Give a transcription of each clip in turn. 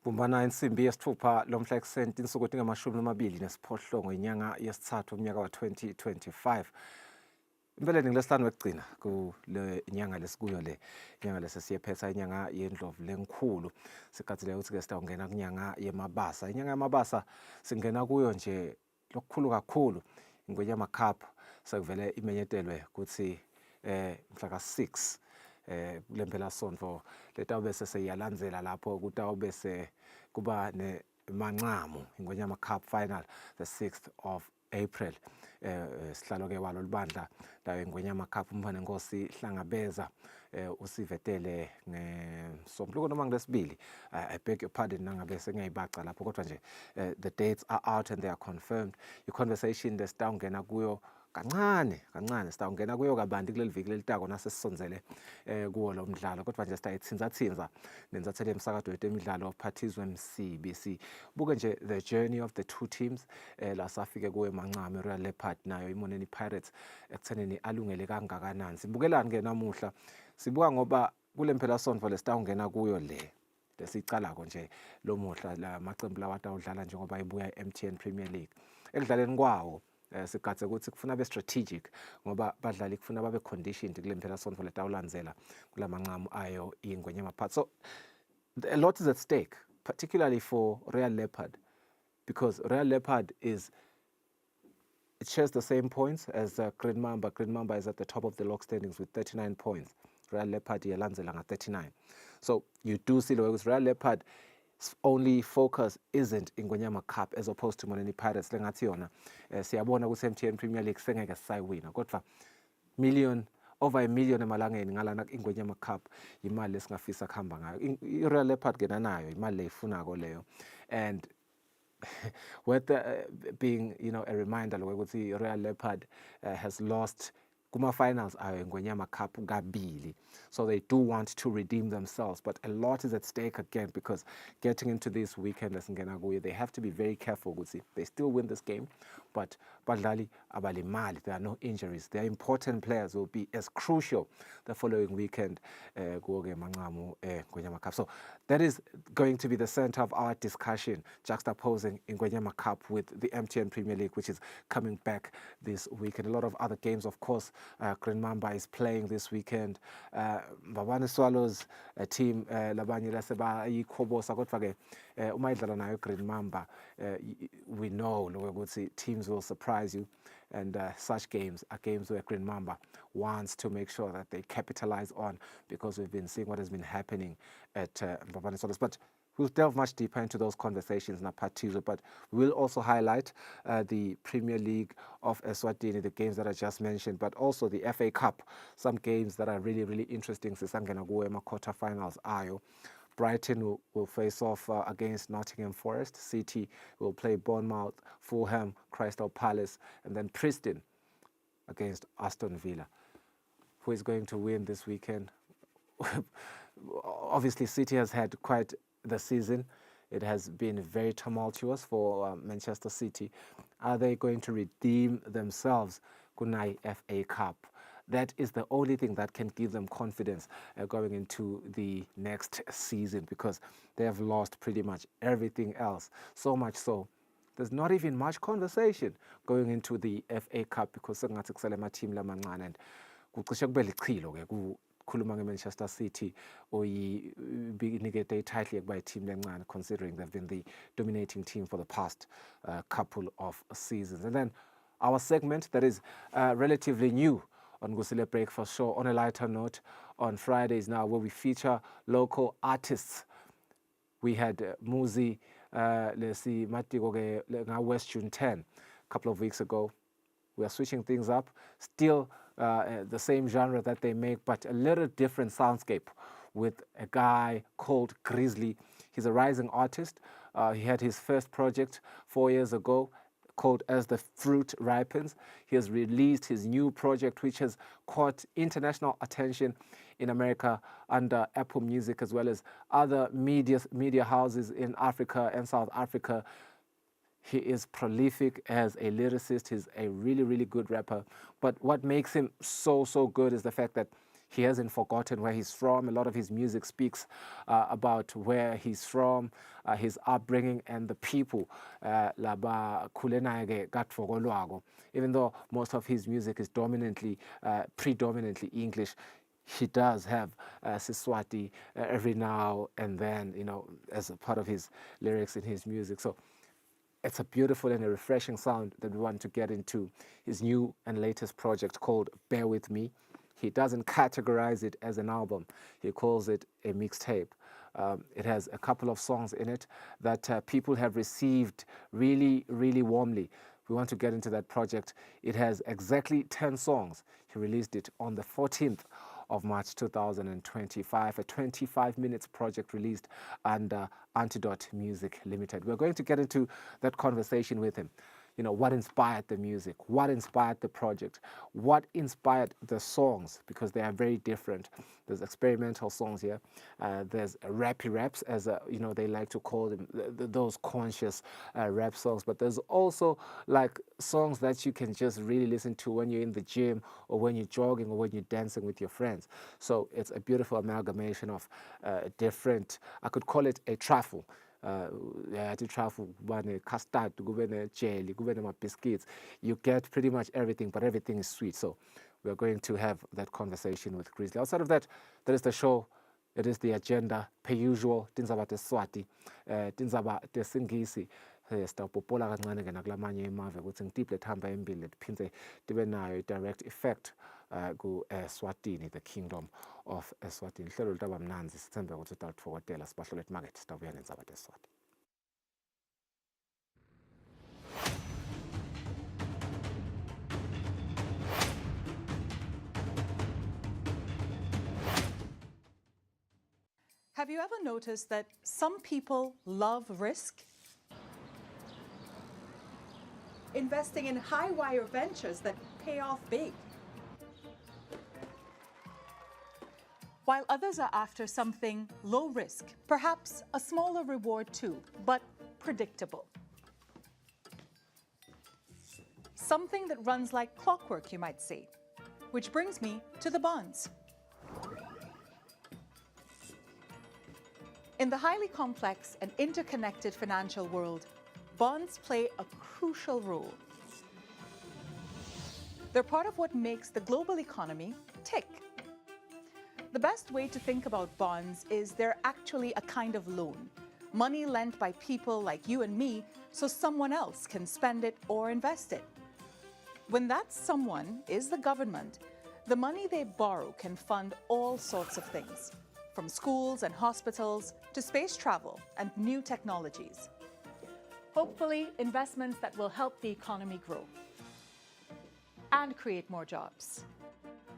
Bumbana insimbi yesithupha lomhla ekuseni insuku ezingamashumi inyanga yesithathu umnyaka wa-2025. Impela ngilesihlanu wekugcina kule nyanga lesikuyo le inyanga lesesiyephetha inyanga yendlovu lenkhulu. Sikhathile ukuthi ke sitawungena kunyanga yemabasa. Inyanga yamabasa singena kuyo nje lokukhulu kakhulu ingwenyama cup sekuvele imenyetelwe ukuthi mhla ka-6 kule mpelasonto letawube seyiyalandzela lapho kutawube kuba nemancamu ingwenyama cup final the 6th of April. Sihlalo ke walo libandla la ingwenyama cup umfana Nkosi Hlangabeza usivetele ngesombuluko noma ngelesibili. I beg your pardon nangabe sengiyayibaca lapho kodwa nje the dates are out and they are confirmed. I-conversation lesitawungena kuyo kancane sitawungena kuyo kabanti kuleli viki lelitako nasesisonzele kuwo lo mdlalo kodwa nje sitayithinza nenzathelo yemsakazo yetemidlalo phathizwe MCBC. Buke nje the journey of the two teams la safike kuwe mancame Royal Leopard nayo iMoneni Pirates ekuthenini alungele kangakanani. Sibukelani ke namuhla sibuka ngoba kule mpelasonto lesitawungena kuyo le lesicalako nje lo muhla la maqembu lawa atawudlala njengoba ibuya MTN Premier League ekudlaleni kwawo. Sikhathe ukuthi kufuna be strategic ngoba badlali kufuna babe conditioned kule mpelasonto letawulandzela kulamancamu ayo ingwenyama part. So a lot is at stake, particularly for Royal Leopard, because Royal Leopard it shares the same points as Green Mamba. Green Mamba is at the top of the log standings with 39 points. Royal Leopard yalandzela nga 39. So you do see with Royal Leopard only focus isn't ingwenyama cup as opposed to Moneni Pirates lengathi yona siyabona ku MTN Premier League sengeke sayiwina kodwa over $1 million emalangeni ngalana ingwenyama cup imali lesingafisa kuhamba ngayo. I-Royal Leopard kena nayo imali leyifunako leyo, and with being a reminder ukuthi Royal Leopard has lost kuma-finals ayo ingwenyama cup kabili, so they do want to redeem themselves, but a lot is at stake again because getting into this weekend lesingena kuyo they have to be very careful ukuthi they still win this game but badlali abalimali, there are no injuries, their important players will be as crucial the following weekend kuwoke mancamu ingwenyama cup. So that is going to be the center of our discussion, juxtaposing ingwenyama cup with the MTN Premier League, which is coming back this weekend. A lot of other games, of course. Green Mamba is playing this weekend. Mbabane Swallows team labanye laseba yikhobosa kodwa ke uma idlala nayo Green Mamba we know ukuthi teams will surprise you, and such games are games where Green Mamba wants to make sure that they capitalize on, because we've been seeing what has been happening at Mbabane Swallows. But we'll delve much deeper into those conversations in part 2, but we'll also highlight the Premier League of Eswatini, the games that I just mentioned, but also the FA Cup, some games that are really, really interesting. Sisangena kuwe quarterfinals ayo. Brighton will face off against Nottingham Forest. City will play Bournemouth, Fulham, Crystal Palace, and then Preston against Aston Villa. Who is going to win this weekend? Obviously, City has had quite the season. It has been very tumultuous for Manchester City. Are they going to redeem themselves? Kunai FA Cup. That is the only thing that can give them confidence going into the next season, because they have lost pretty much everything else. So much so, there's not even much conversation going into the FA Cup because sengathi kusele ama-team lamancane, and kucishe kube lichilo ke khuluma nge-Manchester City oyinikete title yokuba i-team lencane, considering they've been the dominating team for the past couple of seasons. And then our segment that is relatively new on Kusile Breakfast Show, on a lighter note, on Fridays now, where we feature local artists. We had Muzi Lesi Matiko nga West June 10 a couple of weeks ago. We are switching things up, still the same genre that they make, but a little different soundscape with a guy called Grixxly. He's a rising artist. He had his first project 4 years ago called As the Fruit Ripens. He has released his new project, which has caught international attention in America under Apple Music, as well as other media houses in Africa and South Africa. He is prolific as a lyricist. He's a really, really good rapper. But what makes him so good is the fact that He hasn't forgotten where he's from. A lot of his music speaks about where he's from, his upbringing, and the people. Even though most of his music is predominantly English, he does have Siswati every now and then, as a part of his lyrics in his music. So it's a beautiful and a refreshing sound that we want to get into his new and latest project called Bear With Me. He doesn't categorize it as an album. He calls it a mixtape. It has a couple of songs in it that people have received really, really warmly. We want to get into that project. It has exactly 10 songs. He released it on the 14th of March 2025, a 25 minutes project released under Antidote Music Limited. We're going to get into that conversation with him. What inspired the music, what inspired the project, what inspired the songs, because they are very different. There's experimental songs here. There's rappy raps, as they like to call them, those conscious rap songs. But there's also like songs that you can just really listen to when you're in the gym or when you're jogging or when you're dancing with your friends. So it's a beautiful amalgamation of different, I could call it a truffle. Truffle, custard, jelly, biscuits. You get pretty much everything, but everything is sweet. So we're going to have that conversation with Grixxly. Outside of that, there is the show. It is the agenda, per usual. Tinzaba teswati, tinzaba tesingisi. Sitawupopola kancane ke nakulamanye emave ukuthi ngitiphe lethamba embili liphinde tibe nayo direct effect ku Eswatini, the kingdom of Eswatini. Hlelo lutaba mnanzi, sithembe ukuthi utalithokotela sibahlole emarket sitawubuya nendzaba teswati. Have you ever noticed that some people love risk? Investing in high-wire ventures that pay off big. While others are after something low risk, perhaps a smaller reward too, but predictable. Something that runs like clockwork, you might say. Which brings me to the bonds. In the highly complex and interconnected financial world, bonds play a crucial role. They're part of what makes the global economy tick. The best way to think about bonds is they're actually a kind of loan, money lent by people like you and me so someone else can spend it or invest it. When that someone is the government, the money they borrow can fund all sorts of things, from schools and hospitals to space travel and new technologies. Hopefully, investments that will help the economy grow and create more jobs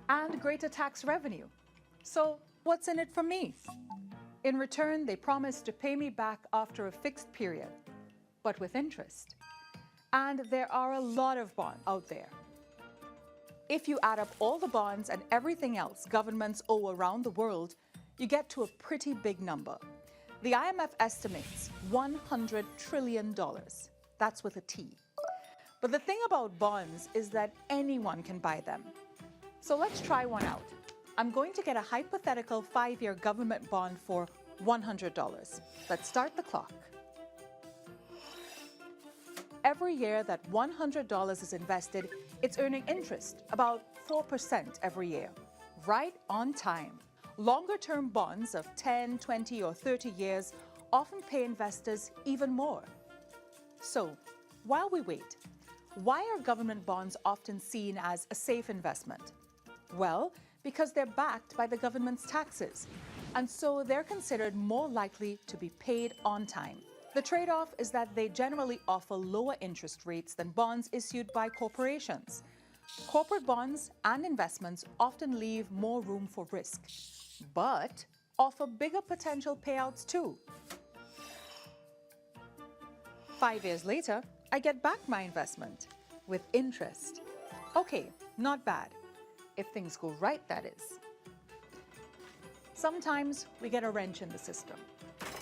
and greater tax revenue. So what's in it for me? In return, they promise to pay me back after a fixed period, but with interest. And there are a lot of bonds out there. If you add up all the bonds and everything else governments owe around the world, you get to a pretty big number. The IMF estimates $100 trillion. That's with a T. But the thing about bonds is that anyone can buy them. So let's try one out. I'm going to get a hypothetical 5-year government bond for $100. Let's start the clock. Every year that $100 is invested, it's earning interest, about 4% every year, right on time. Longer-term bonds of 10, 20, or 30 years often pay investors even more. So, while we wait, why are government bonds often seen as a safe investment? Well, because they're backed by the government's taxes, and so they're considered more likely to be paid on time. The trade-off is that they generally offer lower interest rates than bonds issued by corporations. Corporate bonds and investments often leave more room for risk, but offer bigger potential payouts too. 5 years later, I get back my investment with interest. Okay, not bad. If things go right, that is. Sometimes we get a wrench in the system.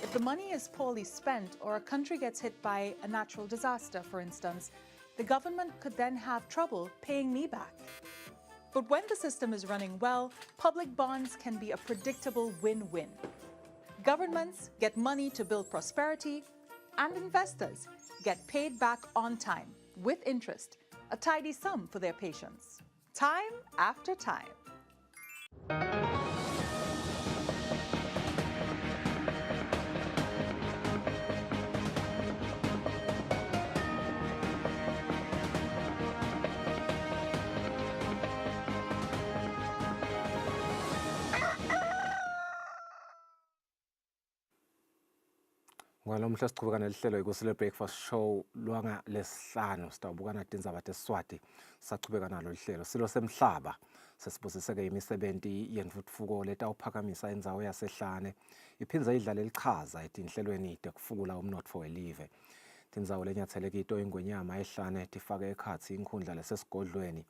If the money is poorly spent or a country gets hit by a natural disaster, for instance, the government could then have trouble paying me back. But when the system is running well, public bonds can be a predictable win-win. Governments get money to build prosperity, and investors get paid back on time, with interest, a tidy sum for their patience, time after time. Ngalomuhle siqhubeka nelihlelo ikusile breakfast show lwanga lesihlanu sitawubukana tindzaba tesiswati sachubeka nalo lihlelo silo semhlaba sesibusiseke imisebenti yentfutfuko letawuphakamisa indzawo yasehlane iphindze idlale lichaza etinhlelweni tekufukula umnotfo welive tindzawo lenyathele kito ingwenyama ehlane tifake ekhatsi inkhundla lesesigodlweni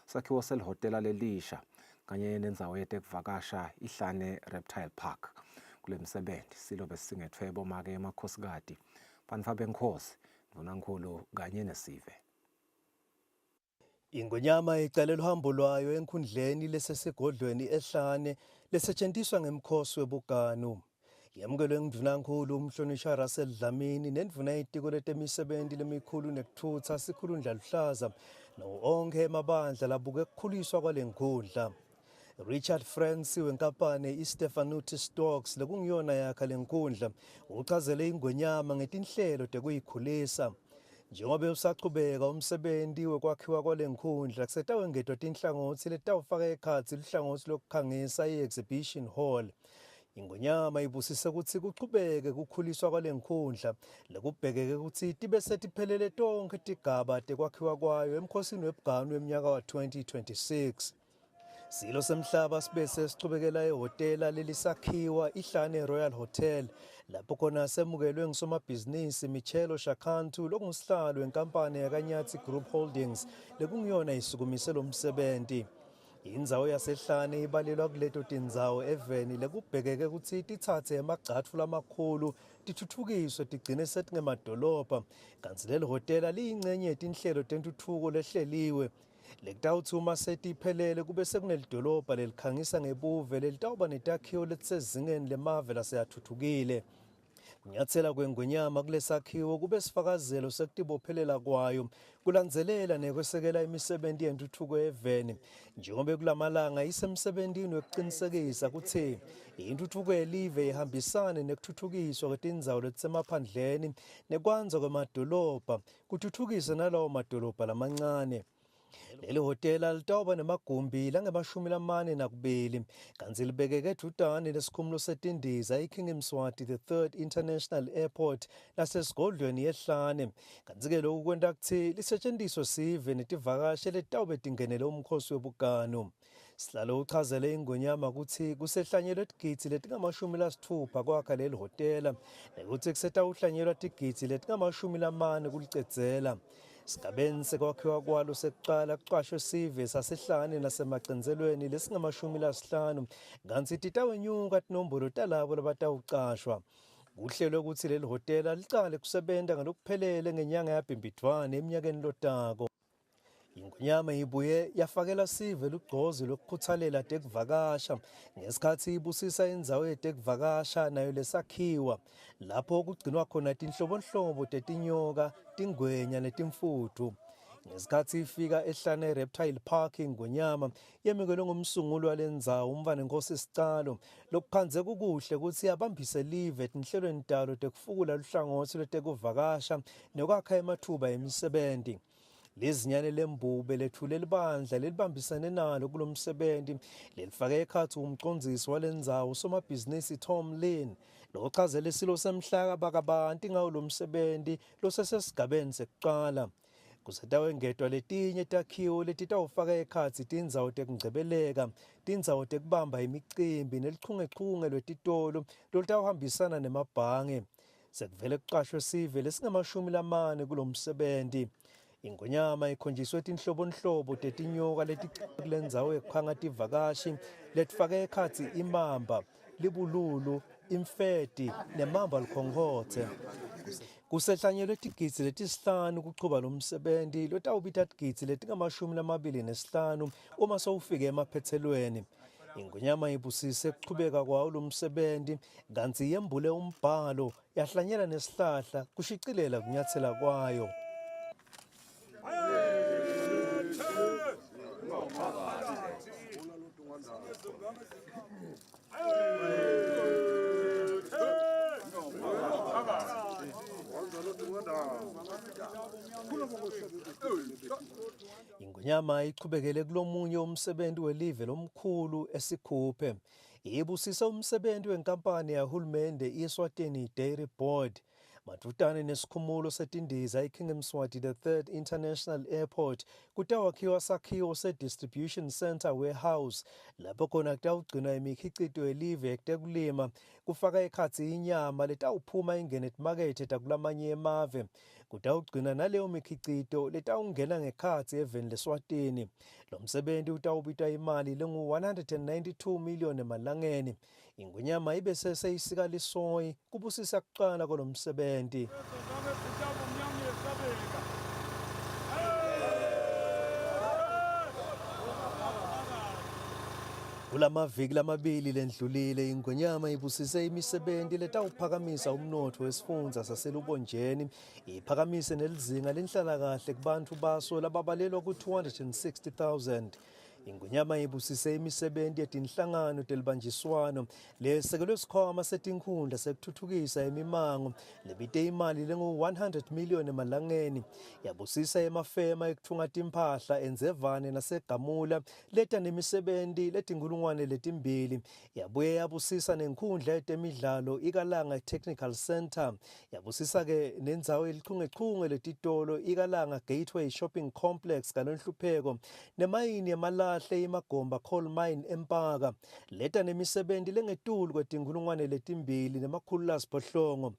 sakhiwo selihhotela lelisha kanye nendzawo yetekuvakasha ihlane reptile park kule msebenzi silobe singethwe bomake emakhosikazi bantfa benkhosi ndvunankhulu kanye nesive. Ingwenyama icalelwe uhambo lwayo enkhundleni lesesigodlweni ehlane lesetshenziswa ngemkhosi webuganu. Yamukelwe ngundvunankhulu umhlonishwa Russell Dlamini nendvuna yetiko letemisebenzi lemikhulu nekuthutha sikhulundla luhlaza nawo onke emabandla labuke kukhuliswa kwale nkhundla. Richard Francis wenkampani iStefanuti Stocks lekungiyona yakha lenkundla uchazele ingwenyama ngetinhlelo tekuyikhulisa. Njengoba usachubeka umsebenzi wekwakhiwa kwalenkhundla kusetawengedwa tinhlangothi letawufaka ekhatsi luhlangothi lokukhangisa i-exhibition hall. Ingwenyama ibusise ukuthi kuchubeke kukhuliswa kwalenkhundla lekubhekeke ukuthi tibe setiphelele tonke tigaba tekwakhiwa kwayo emkhosini webuganu weminyaka wa 2026. Silo semhlaba sibese sichubekela ehhotela lelisakhiwa ihlane Royal Hotel lapho khona semukelwe ngusomabhizinisi Michelo Shakantu lokungusihlalo wenkampani yakanyathi Group Holdings lekungiyona isukumise lo msebenzi. Indzawo yasehlane ibalelwa kuleto tindzawo eveni lekubhekeke ukuthi tithathe emagcatfu lamakhulu tithuthukiswe tigcine setingemadolobha kanti leli hotela liyingcenye yetinhlelo tentuthuko lehleliwe. Lekutawuthi uma setiphelele kube sekunelidolobha lelikhangisa ngebuve lelitawuba netakhiwo letisezingeni lemave laseyathuthukile. Kunyathela kwengwenyama kulesakhiwo kube sifakazelo sekutibophelela kwayo kulandzelela nekwesekela imisebenzi yentuthuko eveni njengoba kulamalanga isemsebentini wekuqinisekisa ukuthi intuthuko yelive ihambisane nekuthuthukiswa kwetindzawo letisemaphandleni nekwanza kwemadolobha kuthuthukise nalawo madolobha lamancane. Leli hotela litawuba nemagumbi lange-42 kanti libekeke eduzane nesikhumulo setindiza iKing Mswati III International Airport lasesigodlweni yehlane. Kanti-ke lokhu kwenta kuthi lisetshenziswe sive netivakashi letawube tingenele umkhosi webuganu. Sihlalo uchazele ingwenyama ukuthi kusehlanyelwe tigidzi letinga-60 kwakha leli hotela nekuthi kusetawuhlanyelwa tigidzi letinga-40 kulicedzela. Sigabeni sekwakhiwa kwalo sekuqala kuqashwe sive sasehlane nasemagcenzelweni lesinga-50 kanti titawenyuka tinombolo talabo labatawuqashwa. Kuhlelwe ukuthi leli hotela licale kusebenta ngalokuphelele ngenyanga yaBhimbidvwane eminyakeni lotako. Ingwenyama ibuye yafakela sive lugqozi lokukhuthalela tekuvakasha ngesikhathi ibusisa indzawo yetekuvakasha nayo lesakhiwa lapho kugcinwa khona tinhlobonhlobo tetinyoka, tingwenya netimfuthu. Ngesikhathi ifika ehlane Reptile Park ingwenyama yemukelwe ngumsunguli walendzawo umvanenkosi Sicalo lokuphandze kukuhle ukuthi abambise live etinhlelweni talo tekufukula luhlangothi lwetekuvakasha nekwakha emathuba emisebenzi. Lezinyane lembube lethule libandla lelibambisane nalo kulo msebenzi lelifake ekhathi umcondzisi walendzawo somabhizinisi Tom Lynn lochazele isilo semhlaka bakabanti ngawo lo msebenzi losesesigabeni sekuqala. Kusetawengedwa letinye takhiwo letitawufaka ekhatsi tindzawo tekungcebeleka, tindzawo tekubamba imicimbi nelichungechunge lwetitolo lolutawuhambisana nemabhange. Sekuvele kuqashwe sive lesinga-40 kulo msebenzi. Ingwenyama ikhonjiswe tinhlobonhlobo tetinyoka leticile ndzawo yekukhanga tivakashi letifake ekhatsi imamba, libululu, imfeti nemamba likhongotse. Kusehlanyelwe tigidzi letisihlanu kuqhuba lo msebenzi lotawubita tigidzi letingamashumi 25 uma sowufike emaphethelweni. Ingonyama ibusise ukuqhubeka kwawo lo msebenzi kanti yembule umbhalo yahlanyela nesihlahla kushicilela kunyathela kwayo. Ingonyama iqhubekele kulomunye umsebenzi welive lomkhulu esikhuphe. Ibusisa umsebenzi wenkampani yahulumende iSwatini Dairy Board. Madutane nesikhumulo setindiza iKing Mswati III International Airport kutawakhiwa sakhiwo se-Distribution Center Warehouse lapho khona kutawugcinwa imikhicito yelive yekutekulima kufaka ekhatsi inyama letawuphuma ingene etimakethe takulamanye emave. Kutawugcina naleyo mikhicito letawungena ngekhatsi eveni leSwatini. Lo msebenzi utawubita imali lengu-192 million emalangeni. Ingonyama ibe seseyisika lisoyi kubusisa kuqala kwalo msebenzi. Kulamaviki lamabili lendlulile ingonyama ibusise imisebenzi letawuphakamisa umnotho wesifundza saseLubonjeni, iphakamise nelizinga lenhlalakahle kubantu baso lababalelwa ku-260,000. Ingonyama ibusise imisebenzi yetinhlangano telibanjiswano lesekelwe sikhwama setinkhundla sekuthuthukisa imimango lebite imali lengu-100 million emalangeni. Yabusisa emafema ekutfunga timphahla eNzevane naseGamula leta nemisebenzi letinkulungwane letimbili. Yabuye yabusisa nenkhundla yetemidlalo iKalanga Technical Center. Yabusisa ke nendzawo elichungechunge letitolo iKalanga Gateway Shopping Complex kalonhlupheko nemayini yemalahle iMagomba Coal Mine eMpaka. Leta nemisebenzi lengetulu kwetinkulungwane letimbili nemakhulu lasiphohlongo.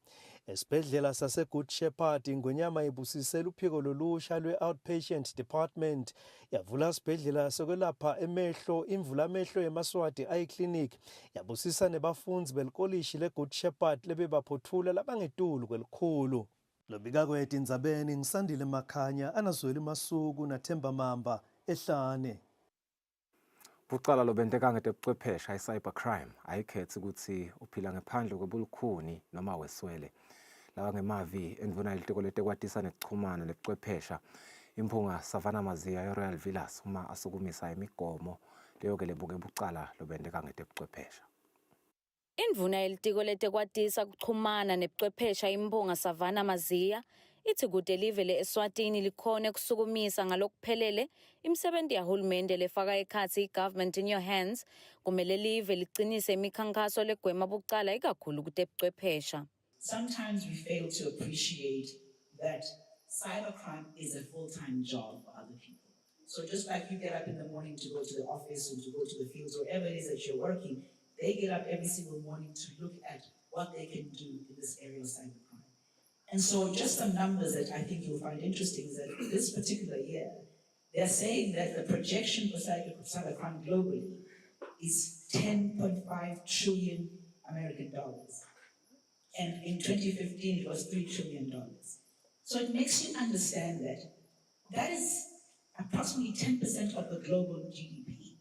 Esibhedlela sase-Good Shepherd ingonyama ibusise luphiko lolusha lwe-Outpatient Department. Yavula isibhedlela sokwelapha emehlo imvula amehlo yeMaswati iClinic. Yabusisa nebafundzi belikolishi le-Good Shepherd lebebaphothula labangetulu kwelikhulu. Lobika kwethu indzabeni ngisandile Makhanya, Anazweli Masuku naThemba Mamba ehlane. Bucala lobenteka ngetebuchwepheshe cybercrime ayikhethi ukuthi uphila ngaphandle kwebulukhuni noma weswele. Lawa ngemavi endvuna ilitiko letekwatisa nekuchumana nebuchwephesha imphunga Savannah Maziya eRoyal Villas uma asukumisa imigomo leyo ke lebuke bucala lobenteka ngetebuchwephesha. Indvuna yelitiko letekwatisa kuchumana nebuchwephesha imphunga Savannah Maziya ithi kude live le-Eswatini likhone kusukumisa ngalokuphelele imisebenzi yahulumende lefaka ekhatsi i-government in your hands, kumele live liqinise imikhankaso legwema bucala ikakhulu kutebuchwephesha. Sometimes we fail to appreciate that cybercrime is a full-time job for other people. So just like you get up in the morning to go to the office or to go to the fields, wherever it is that you're working, they get up every single morning to look at what they can do in this area of cybercrime. And so just some numbers that I think you'll find interesting is that this particular year, they're saying that the projection for cybercrime globally is 10.5 trillion American dollars. And in 2015, it was $3 trillion. So it makes you understand that that is approximately 10% of the global GDP.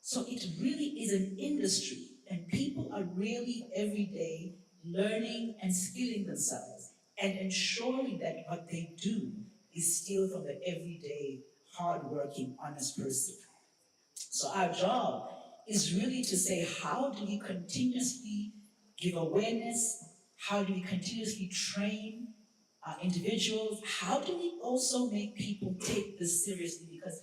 So it really is an industry, and people are really every day learning and skilling themselves and ensuring that what they do is still from the everyday, hardworking, honest person. So our job is really to say, how do we continuously give awareness? How do we continuously train individuals? How do we also make people take this seriously? Because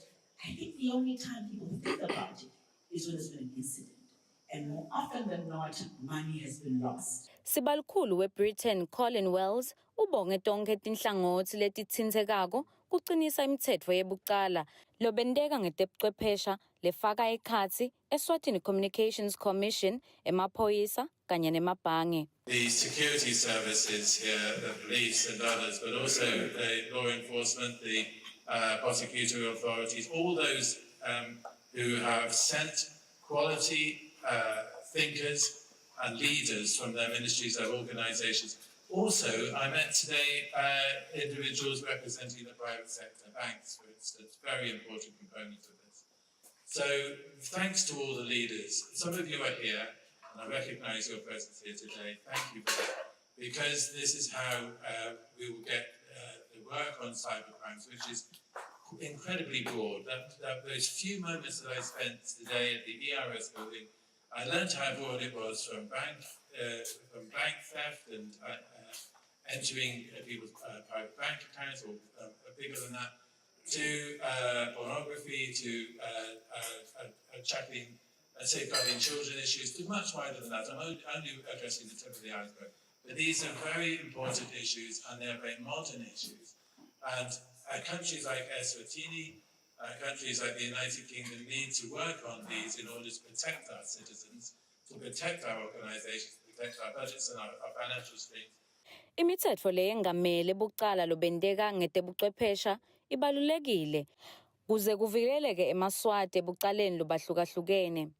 I think the only time people think about it is when there's been an incident. And more often than not, money has been lost. Sibalukhulu we-Britain Colin Wells ubonge tonke tinhlangothi letitsintekako kucinisa imitsetfo yebucala lobenteka ngetebuchwephesha lefaka ekhatsi eSwatini Communications Commission, emaphoyisa kanye nemabhange. The security services here, the police and others, but also the law enforcement, the prosecutorial authorities, all those who have sent quality thinkers and leaders from their ministries, their organizations, Also, I met today individuals representing the private sector, banks, for instance, very important component of this. So thanks to all the leaders. Some of you are here, and I recognise your presence here today. Thank you for that, because this is how we will get the work on cybercrimes, which is incredibly broad. Those few moments that I spent today at the ERS building, I learned how broad it was from bank theft and entering people's private bank accounts, or bigger than that, to pornography, to tracking, safeguarding children issues, to much wider than that. I'm only addressing the tip of the iceberg. But these are very important issues, and they're very modern issues. And countries like Eswatini, countries like the United Kingdom need to work on these in order to protect our citizens, to protect our organizations, to protect our budgets and our financial streams. Imithetho le engamele bucala lobendeka ngetebuchwephesha ibalulekile kuze kuvikeleke emaswati ebucaleni lobahlukahlukene.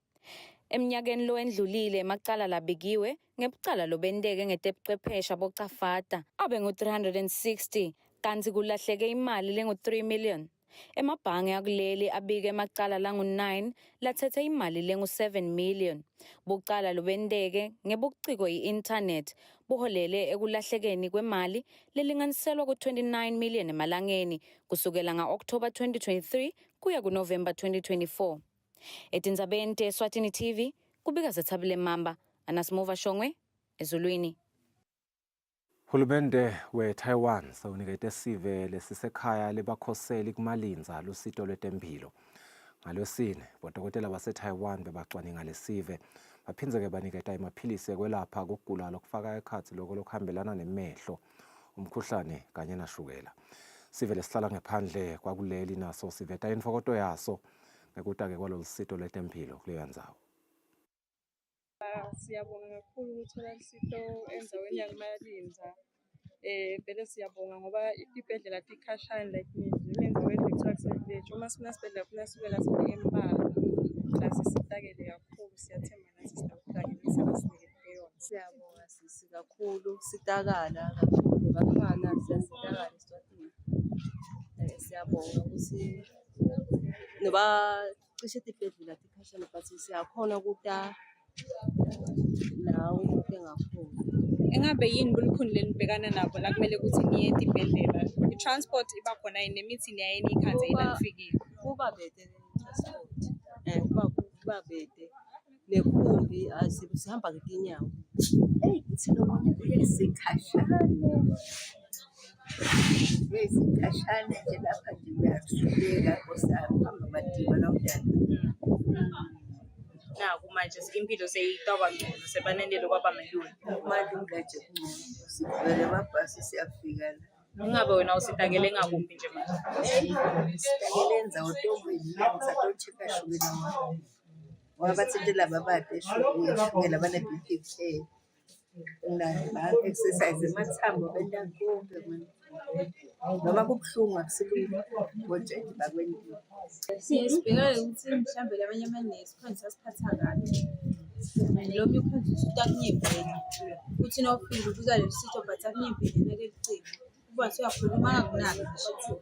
Eminyakeni lo endlulile emacala labikiwe ngebucala lobendeke ngetebuchwephesha bocafata abe ngu-360 kanti kulahleke imali lengu-3 million. Emabhange akuleli abike emacala langu-9 lathethe imali lengu-7 million. Bucala lobendeke ngebuciko i-internet buholele ekulahlekeni kwemali lelinganiselwa ku-29 million emalangeni kusukela nga-October 2023 kuya ku-November 2024. Etindzabeni te-Eswatini TV kubika Zethabile Mamba, Anasimuva Shongwe, ezulwini. Hulumende we-Taiwan sewunikete sive lesisekhaya lebakhoseli kumalinza lusito lwetemphilo. NgoLwesine, bodokotela base-Taiwan bebacwaninga lesive baphindze-ke baniketa amaphilisi ekwelapha ukugula lokufaka ekhatsi lokho lokuhambelana nemehlo, umkhuhlane kanye nashukela. Sive lesihlala ngaphandle kwakuleli naso siveta infokoto yaso ngekuta-ke kwalolu sito lwetemphilo kuleyo ndzawo. Siyabonga kakhulu ukuthola isito endzaweni yakumalinza. Vele siyabonga ngoba ibhedlela tikhashana like njengendzaweni lekuthiwa kusevillage. Uma sinasibhedlela funa sibe lasinike impala. Sisitakele kakhulu, siyathemba nathi sitakudakele sebasinike yona. Siyabonga sisi kakhulu, sitakala kakhulu bafana siyasitakala Eswatini. Siyabonga ukuthi noba cishe tibhedlela tikhashana but siyakhona ukuta nawo ukuthi ngakhona. Engabe yini bulukhuni lenibhekana nabo la kumele ukuthi niye etibhedlela? I-transport iba khona yini nemithi niyaye niyikhanze inanifikile? Kuba bede transport. Kuba bede nekhumbi sihamba ngetinyawo. Kuthi nomunye isikhashana nje lapha nje uyahluleka kusahamba madima nawudala. Naku manje impilo seyitaba ngcono sebanendele kwabamelula. Malula nje kungcono. Sivele amabhasi siyafika la. Ingabe wena usitakele ngakuphi nje manje? Sitakele ndzawo tombeni ngisatocheka shukela wami. Ngoba bathi laba bade shukela bane-BP. Ba-exercise emathambo benta konke noma kubuhlungu akusilula kodwa bakwenziwe. Siye sibhekane ukuthi mhlawumbe labanye amanesi kukhona sasiphatha kahle. Lo mkhonto usitakunyembele. Uthi nawufika ubuza le sito but akunyembele nakelicini. Kuba siyakhuluma ngakunaki ngisho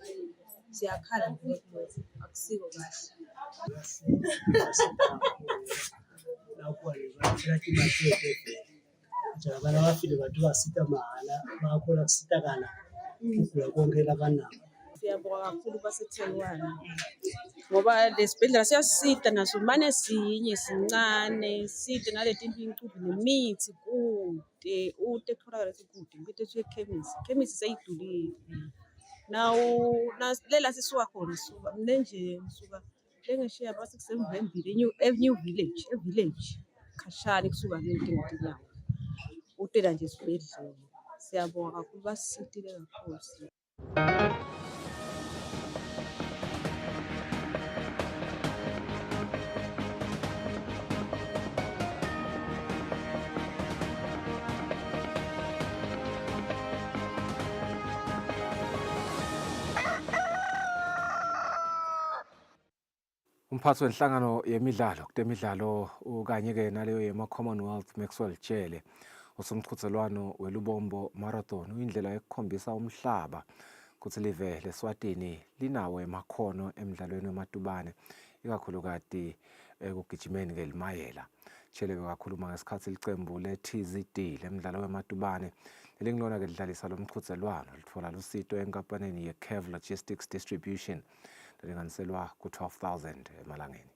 siyakhala ngokuthi akusiko kahle. Njengabana bafile bantu basita mahala bakhona kusitakala ukugula konke labanako. Siyabonga kakhulu base-Taiwan ngoba lesibhedlela siyasida naso mane sinye sincane side naleti incubo nemithi kude uthetholakala sikude into ethiwa ekhemisi seyidulile. Nawu lela sisuka khona suka mnenje suka lengeshiya base kusemvembile e-New village khashana kusuka ngetinyawo utela nje isibhedlela. Siyabonga kakhulu basitile kakhulu. Umphathi wenhlangano yemidlalo kutemidlalo kanye-ke naleyo yema-Commonwealth Maxwell Jele usumqhudelwano welubombo marathon uyindlela yokukhombisa umhlaba ukuthi live leSwatini linawo emakhono emidlalweni wemadubane ikakhulukazi ekugijimeni ngelimayela. Chelebe wakhuluma ngesikhathi iqembu le-TZD lemidlalo wemadubane elingilona-ke lidlalisa lo mqhudelwano lithola lusito enkampanini ye-Cav Logistics Distribution lilinganiselwa ku-12,000 emalangeni.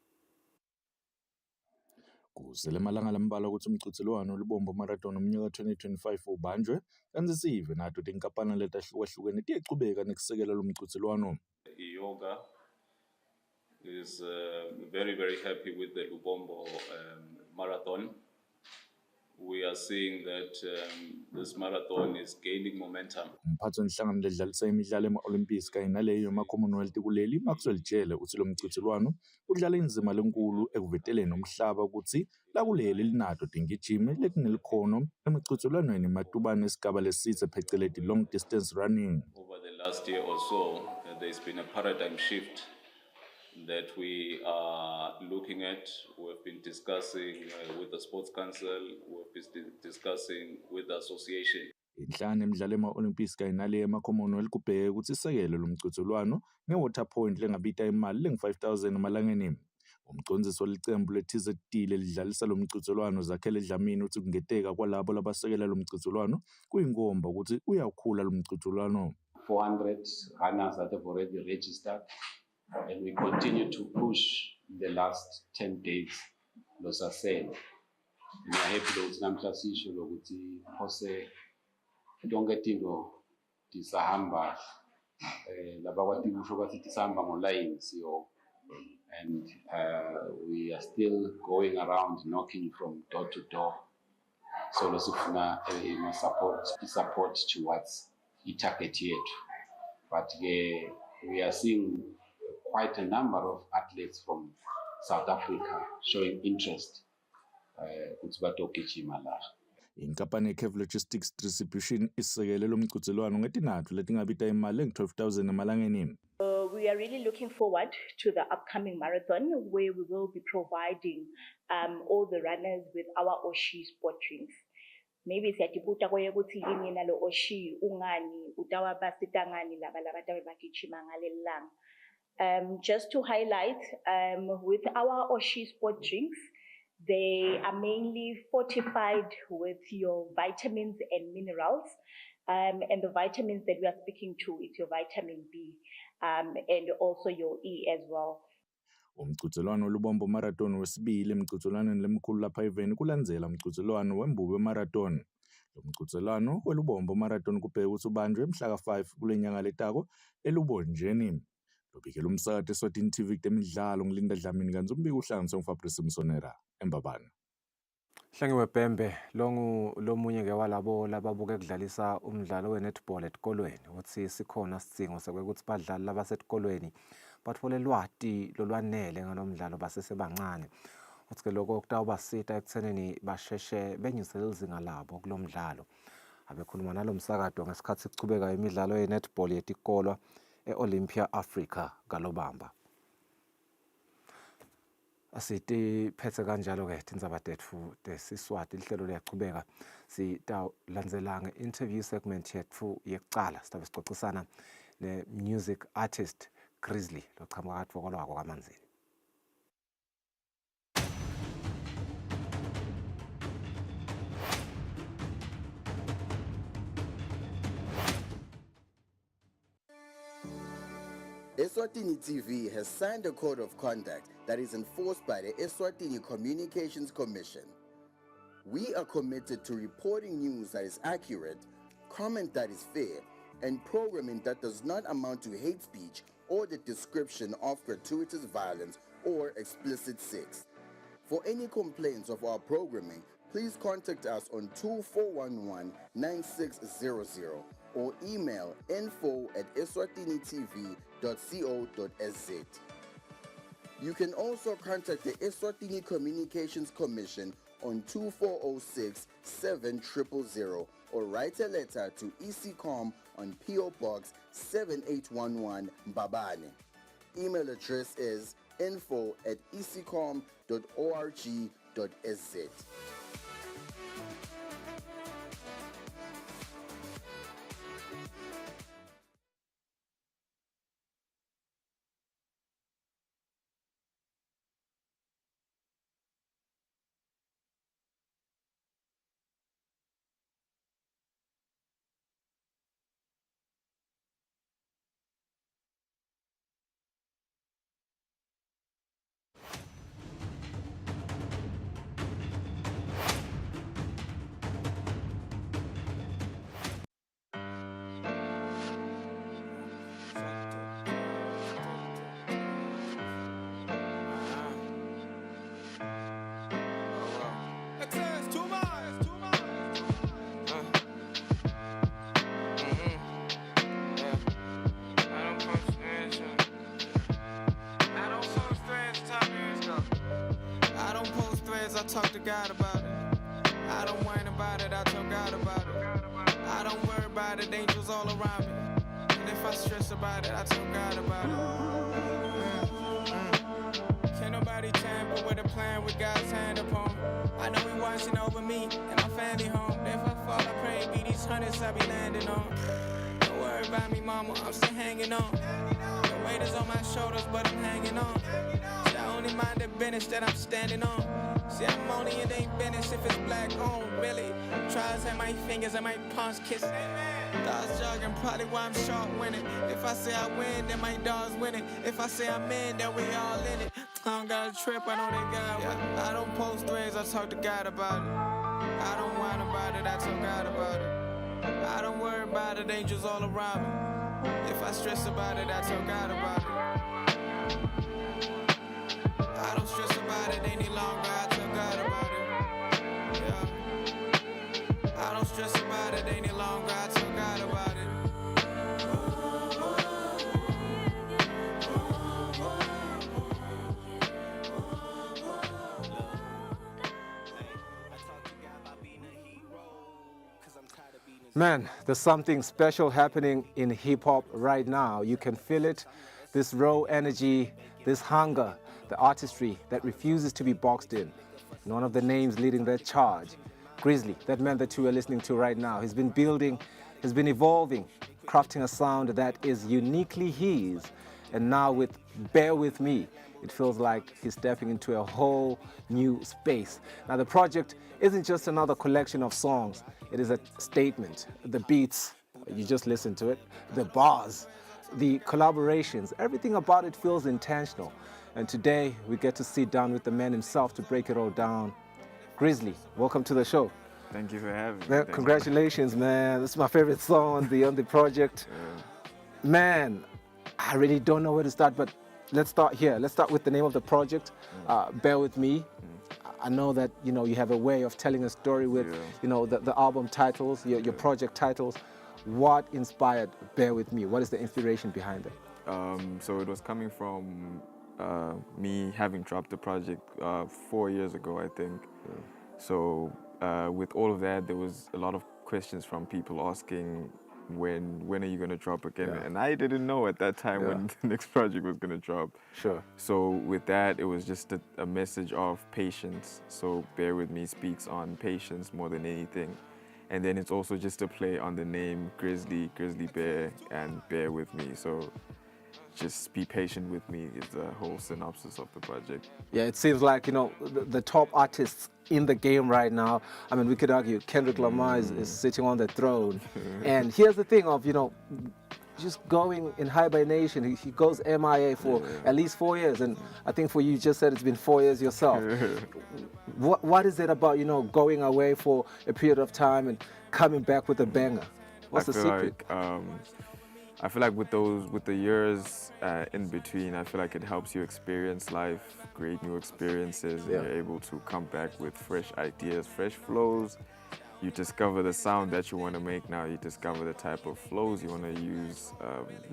Kusile emalanga lambalwa ukuthi umqhudelwano olubombo marathon umnyaka 2025 ubanjwe kanti sive nato tinkampani letahlukahlukene tiyachubeka nekusekela lo mqhudelwano. Yoga is very happy with the Lubombo marathon. We are seeing that this marathon is gaining momentum. Umphathi wenhlangano ledlalisa imidlalo ema-Olympics kanye naleyo ema-Commonwealth kuleli Maxwell Jele uthi lo mqhudelwano udlala inzima lenkulu ekuveteleni umhlaba ukuthi lakuleli linato tingijimi letinelikhono emqhudelwaneni emadubane esigaba lesizwe phecelezi long distance running. Over the last year or so, there's been a paradigm shift that we are looking at. We've been discussing with the Sports Council, we've been discussing with the association. Inhlangano emidlalo ema-Olympics kanye naleyo ema-Commonwealth kubheke ukuthi isekele lo mqhudelwano nge-water point lengabita imali lengu-5,000 emalangeni. Umcondzisi welicembu le-TZD lidlalisa lo mqhudelwano Zakhele Dlamini uthi kungeteka kwalabo labasekela lo mqhudelwano kuyinkomba ukuthi uyawukhula lo mqhudelwano. 400 runners that have already registered, and we continue to push the last 10 days losasele. Ngiyahephi ukuthi namhla sisho lokuthi phose tonke tinto tisahamba labakwathi kusho bathi tisahamba ngoline siyo, and we are still going around knocking from door to door. So losifuna support towards i-target yethu, but we are seeing quite a number of athletes from South Africa showing interest ukuthi batogijima la. Inkampani ye-Cav Logistics Distribution isekele lo mqhudelwano ngetinathu letingabita imali lengu-12,000 emalangeni. We are really looking forward to the upcoming marathon where we will be providing all the runners with our Oshi sport drinks. Maybe siyatibuta kwaye ukuthi yini nalo Oshi ungani utawabasita ngani laba bagijima ngalelanga. Just to highlight, with our Oshi sport drinks, they are mainly fortified with your vitamins and minerals. And the vitamins that we are speaking to is your vitamin B and also your E as well. Umqhudelwano olubombo marathon wesibili emqhudelwaneni lemkhulu lapha eveni kulandzela umqhudelwano wembube marathon. Lo mqhudelwano welubombo marathon kubheke ukuthi ubanjwe mhla ka-5 kule nyanga letako elubonjeni. Lobikela umsakazi eSwatini TV temidlalo ngilinda Dlamini kanti umbiko uhlanganiswe nguFabrice Msonera eMbabane. Hlengiwe Bhembe lomunye ke walabo lababuke kudlalisa umdlalo we-netball etikolweni uthi sikhona sidingo sokuthi badlali labasetikolweni bathole lwati lolwanele ngalomdlalo basesebancane. Uthi ke lokho kutawubasita ekuthenini basheshe benyusele izinga labo kulomdlalo. Abekhuluma nalomsakado ngesikhathi sichubeka imidlalo ye-netball yetikolo e-Olympia Africa galobamba. Asitiphethe kanjalo-ke tindzaba tetfu tesiswati lihlelo liyachubeka sitawulandzela nge-interview segment yetfu yekucala sitabe sicocisana ne-music artist Grixxly lochamuka katvokolwako kamanzini. Eswatini TV has signed a code of conduct that is enforced by the Eswatini Communications Commission. We are committed to reporting news that is accurate, comment that is fair, and programming that does not amount to hate speech or the description of gratuitous violence or explicit sex. For any complaints of our programming, please contact us on 2411-9600 or email info@eswatinitv.co.za. You can also contact the Eswatini Communications Commission on 2406-7000 or write a letter to ECCOM on PO Box 7811 Mbabane. Email address is info@ecom.org.sz. about it, angels all around me. And if I stress about it, I tell God about it. Can't nobody tamper with a plan with God's hand upon. I know He watching over me and my family home. If I fall, I pray it be these hundreds I be landing on. Don't worry about me, mama, I'm still hanging on. The weight is on my shoulders, but I'm hanging on. See, I only mind the business that I'm standing on. See, I'm only in they business if it's black on, really. Tries at my fingers and my palms kissing. Dogs jogging, probably why I'm short winning. If I say I win, then my dog's winning. If I say I'm in, then we all in it. I don't got a trip, I know they got one. I don't post threads, I talk to God about it. I don't whine about it, I tell God about it. I don't worry about it, angels all around me. If I stress about it, I tell God about it. I don't stress about it any longer, I tell God about it. Yeah. I don't stress about it any longer, I tell God about it. Man, there's something special happening in hip-hop right now. You can feel it, this raw energy, this hunger, the artistry that refuses to be boxed in. And one of the names leading that charge, Grixxly, that man that you are listening to right now, he's been building, he's been evolving, crafting a sound that is uniquely his. And now with Bear With Me, it feels like he's stepping into a whole new space. Now the project isn't just another collection of songs, it is a statement. The beats, you just listen to it, the bars, the collaborations, everything about it feels intentional. And today we get to sit down with the man himself to break it all down. Grixxly, welcome to the show. Thank you for having me. Man, congratulations, man. This is my favorite song on the project. Yeah. Man, I really don't know where to start, but let's start here. Let's start with the name of the project, Bear With Me. I know that, you know, you have a way of telling a story with, you know, the album titles, your project titles. What inspired Bear With Me? What is the inspiration behind it? So it was coming from me having dropped the project 4 years ago, I think. So with all of that, there was a lot of questions from people asking, when are you going to drop again? And I didn't know at that time when the next project was going to drop. Sure. So with that, it was just a message of patience. So Bear With Me speaks on patience more than anything. And then it's also just a play on the name Grixxly, Grizzly Bear, and Bear With Me. So just be patient with me is the whole synopsis of the project. Yeah, it seems like, you know, the top artists in the game right now, I mean, we could argue Kendrick Lamar is sitting on the throne. And here's the thing of, you know, just going in hibernation. He goes MIA for at least 4 years. And I think for you just said it's been 4 years yourself. What is it about, you know, going away for a period of time and coming back with a banger? What's the secret? I feel like with the years in between, I feel like it helps you experience life, create new experiences, and you're able to come back with fresh ideas, fresh flows. You discover the sound that you want to make now. You discover the type of flows you want to use.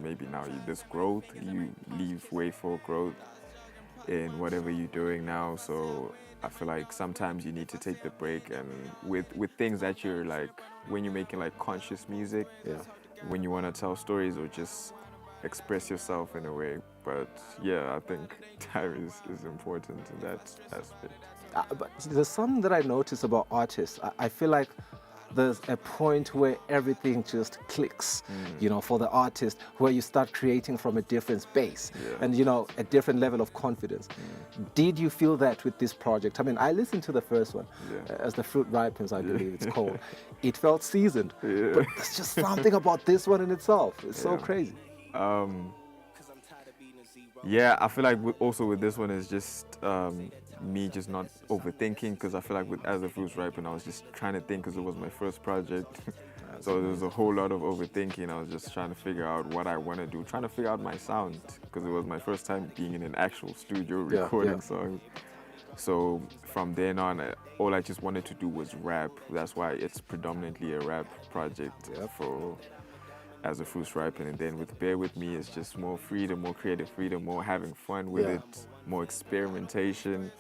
Maybe now this growth, you leave way for growth in whatever you're doing now. So I feel like sometimes you need to take the break, and with things that you're like, when you're making like conscious music, when you want to tell stories or just express yourself in a way. But yeah, I think time is important in that aspect. But there's something that I notice about artists. I feel like there's a point where everything just clicks, you know, for the artist, where you start creating from a different space and, you know, a different level of confidence. Did you feel that with this project? I mean, I listened to the first one, As the Fruit Ripens, I believe it's called. It felt seasoned, but there's just something about this one in itself. It's so crazy. Yeah, I feel like also with this one is just me just not overthinking, because I feel like with As the Fruits Ripen, I was just trying to think because it was my first project. So there was a whole lot of overthinking. I was just trying to figure out what I want to do, trying to figure out my sound, because it was my first time being in an actual studio recording songs. So from then on, all I just wanted to do was rap. That's why it's predominantly a rap project for As the Fruits Ripen. And then with Bear With Me, it's just more freedom, more creative freedom, more having fun with it, more experimentation.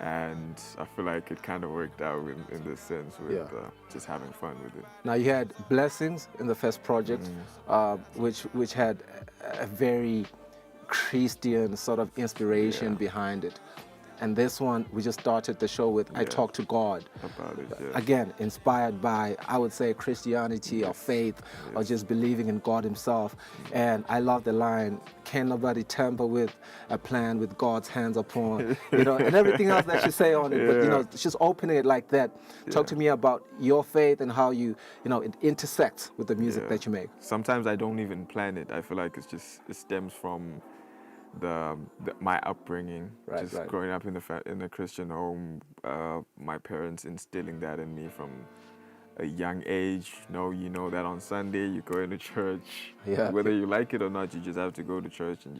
And I feel like it kind of worked out in this sense with just having fun with it. Now you had Blessings in the first project, which had a very Christian sort of inspiration behind it. And this one, we just started the show with I Talk to God. About it, Again, inspired by, I would say, Christianity or faith or just believing in God himself. And I love the line, can nobody tamper with a plan with God's hands upon, and everything else that you say on it. But, just opening it like that. Talk to me about your faith and how it intersects with the music that you make. Sometimes I don't even plan it. I feel like it stems from my upbringing, growing up in a Christian home, my parents instilling that in me from a young age. You know that on Sunday you go into church, whether you like it or not, you just have to go to church and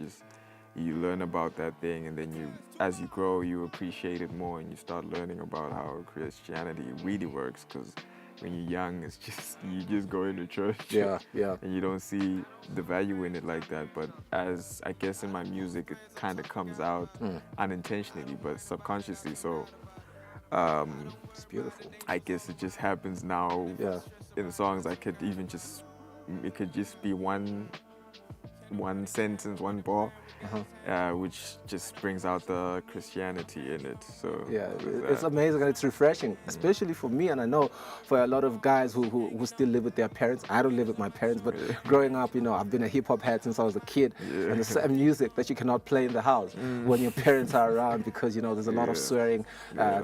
you learn about that thing, and then as you grow, you appreciate it more, and you start learning about how Christianity really works. Because when you're young, it's just you just go into church, and you don't see the value in it like that. But as I guess in my music, it kind of comes out unintentionally, but subconsciously. So it's beautiful. I guess it just happens now. In songs, it could just be one sentence, one bar, which just brings out the Christianity in it. So it's amazing and it's refreshing, especially for me, and I know for a lot of guys who still live with their parents. I don't live with my parents, but growing up, I've been a hip-hop head since I was a kid, and the same music that you cannot play in the house when your parents are around, because there's a lot of swearing,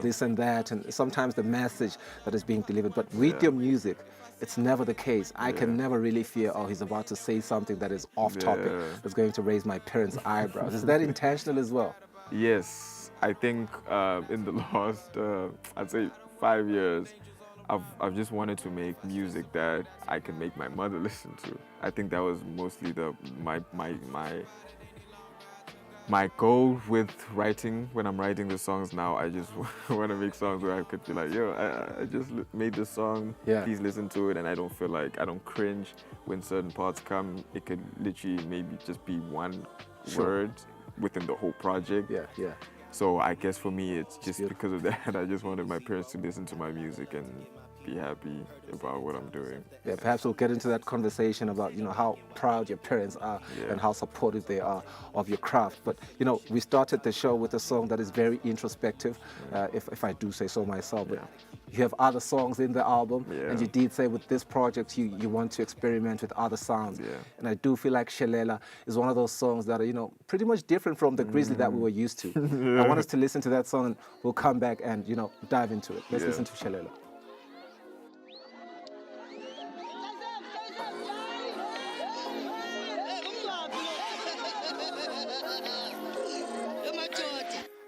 this and that, and sometimes the message that is being delivered. But with your music, it's never the case. I can never really fear, he's about to say something that is off topic, that's going to raise my parents' eyebrows. Is that intentional as well? Yes. I think in the last, I'd say 5 years, I've just wanted to make music that I can make my mother listen to. I think that was mostly my goal with writing. When I'm writing the songs now, I just want to make songs where I could be like, I just made this song, please listen to it, and I don't feel like, I don't cringe when certain parts come. It could literally maybe just be one word within the whole project. So I guess for me, it's just because of that, I just wanted my parents to listen to my music and be happy about what I'm doing. Perhaps we'll get into that conversation about how proud your parents are and how supportive they are of your craft. But we started the show with a song that is very introspective, if I do say so myself. But you have other songs in the album, and you did say with this project you want to experiment with other sounds. And I do feel like Shelela is one of those songs that are pretty much different from the Grixxly that we were used to. I want us to listen to that song, and we'll come back and dive into it. Let's listen to Shelela.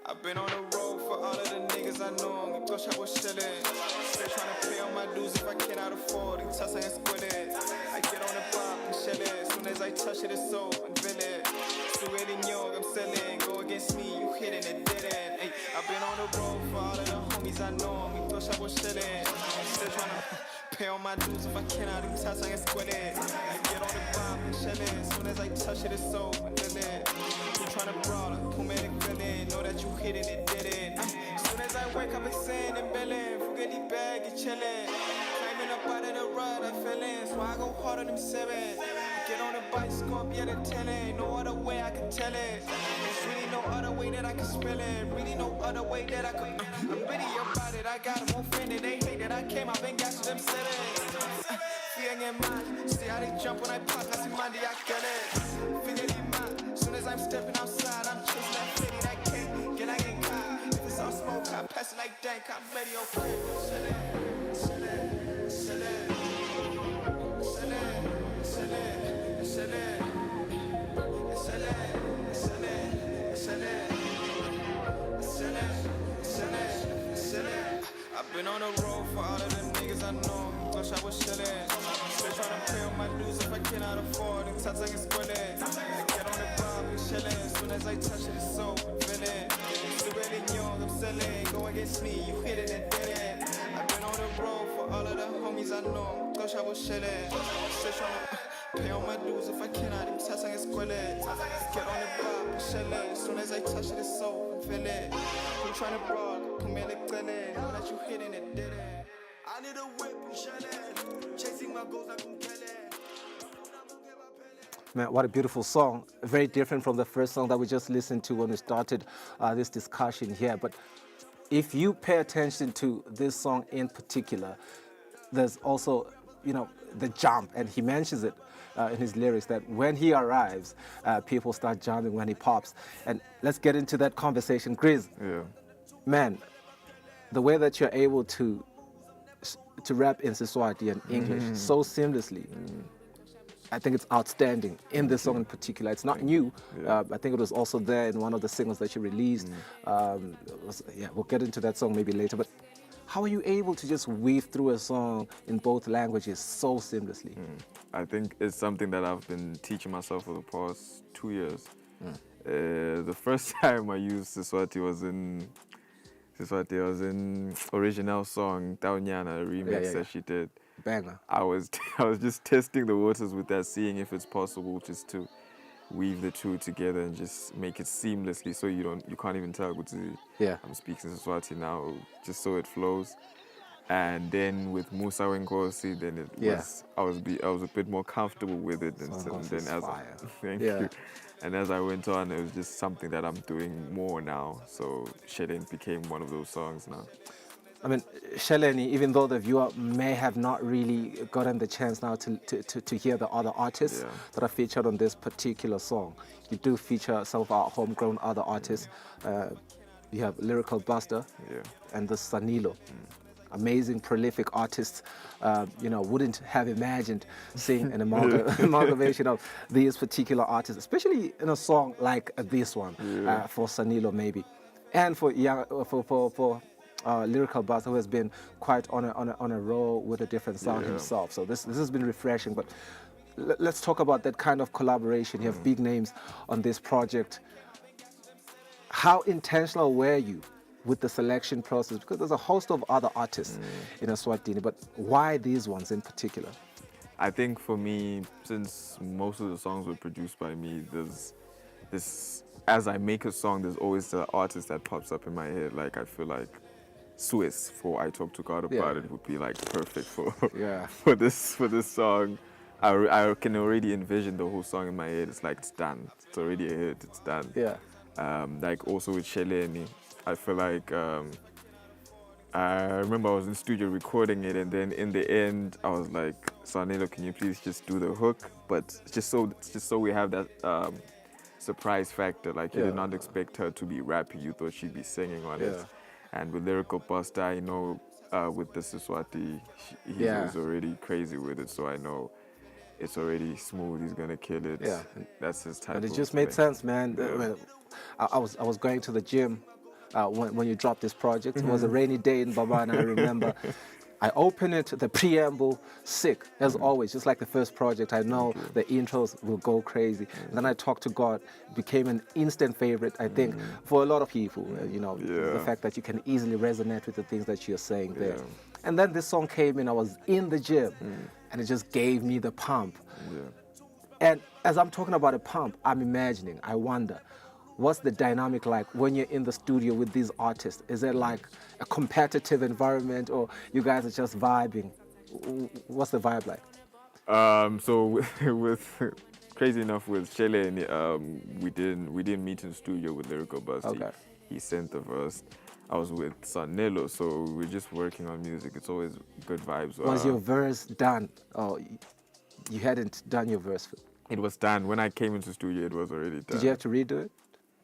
I've been on the road for all of the niggas I know. Me thought I was chillin'. Still tryna pay on my dues if I cannot afford it. Toss and squid it. I get on the block and shell it. Soon as I touch it, it's so unveil it. Still in young, I'm selling. Go against me, you hitting it, didn't. Ay, I've been on the road for all of the homies I know. Me thought I was chillin'. Still tryna pay on my dues if I cannot. Toss and squid it. I get on the block and shell it. Soon as I touch it, it's so unveil it. You tryna brawl it, who made it feeling? Know that you hitting it, didn't. Soon as I wake up, it's saying and billing. Forget the bag, you chillin'. Climbing up out of the rut, I feel in. So I go hard on them 7. Get on the bicycle, yeah, the 10. No other way I can tell it. There's really no other way that I can spell it. Really no other way that I could. I'm really about it, I got them offended. They hate that I came up and got to them 7. Feeling in mind, see how they jump when I pop. I see Monday, I get it. Figure the mind, soon as I'm stepping outside, I'm chasing that fitty that cake. Can I get caught? If it's all smoke, I pass it like dank, I'm ready, okay. I've been on the road for all of them niggas I know. Thought I was chillin'. Still tryna pay on my dues if I cannot afford it. Tots I can squid it. I get on the block and chillin'. Soon as I touch it, it's so villain. Still really young, I'm selling. Go against me, you hitting it, didn't. I've been on the road for all of the homies I know. Thought I was chillin'. Still tryna Pay all my dues if I cannot even test I square it. Get on the bar, shell it. As soon as I touch it, it's so feel it. I'm trying to brag, come here, like tell it. Know that you hitting it, did it. I need a whip, shell it. Chasing my goals like I'm Kelly. Man, what a beautiful song. Very different from the first song that we just listened to when we started this discussion here. But if you pay attention to this song in particular, there's also, the jump, and he mentions it in his lyrics that when he arrives, people start jumping when he pops. And let's get into that conversation. Grizz, man, the way that you're able to rap in Siswati and English so seamlessly, I think it's outstanding in this song in particular. It's not new. I think it was also there in one of the singles that you released. We'll get into that song maybe later. But how are you able to just weave through a song in both languages so seamlessly? I think it's something that I've been teaching myself for the past 2 years. The first time I used Siswati was in original song Taunyana remix that she did. Banger. I was just testing the waters with that, seeing if it's possible just to weave the two together and just make it seamlessly, so you can't even tell I'm speaking Siswati now, just so it flows. And then with Musa Wenkosi, then it was I was a bit more comfortable with it. Thank you. And as I went on, it was just something that I'm doing more now. So Sheleni became one of those songs now. I mean, Sheleni, even though the viewer may have not really gotten the chance now to hear the other artists that are featured on this particular song, you do feature some of our homegrown other artists. You have Lyrical Buster and the Sanilo. Amazing, prolific artists. Wouldn't have imagined seeing an amalgamation of these particular artists, especially in a song like this one, for Sanilo maybe, and for Lyrical Buster, who has been quite on a roll with a different sound himself. So this has been refreshing. But let's talk about that kind of collaboration. You have big names on this project. How intentional were you with the selection process? Because there's a host of other artists in Eswatini, but why these ones in particular? I think for me, since most of the songs were produced by me, there's this, as I make a song, there's always the artist that pops up in my head. Like, I feel like Swiss for I Talk to God About It would be like perfect for this song. I can already envision the whole song in my head. It's like, it's done. It's already a hit. It's done. Like also with Sheleni, I feel like I remember I was in the studio recording it, and then in the end I was like, Sanilo, can you please just do the hook? But just so we have that surprise factor. Like, you did not expect her to be rapping. You thought she'd be singing on it. And with Lyrical Buster, with the Siswati, he's already crazy with it, so I know it's already smooth. He's gonna kill it. That's his type. And it just made sense, man. I was going to the gym when you dropped this project. It was a rainy day in Baba, and I remember I opened it, the preamble, sick, as always, just like the first project. I know the intros will go crazy. And then I Talked to God, became an instant favorite, I think, for a lot of people. The fact that you can easily resonate with the things that you're saying there. And then this song came in, I was in the gym, and it just gave me the pump. And as I'm talking about a pump, I'm imagining, I wonder, what's the dynamic like when you're in the studio with these artists? Is it like a competitive environment, or you guys are just vibing? What's the vibe like? So with crazy enough with Sheleni, we didn't meet in the studio with Lyrical Buster. He sent the verse. I was with Sanilo, so we're just working on music. It's always good vibes. Was your verse done? Oh, you hadn't done your verse? It was done. When I came into the studio, it was already done. Did you have to redo it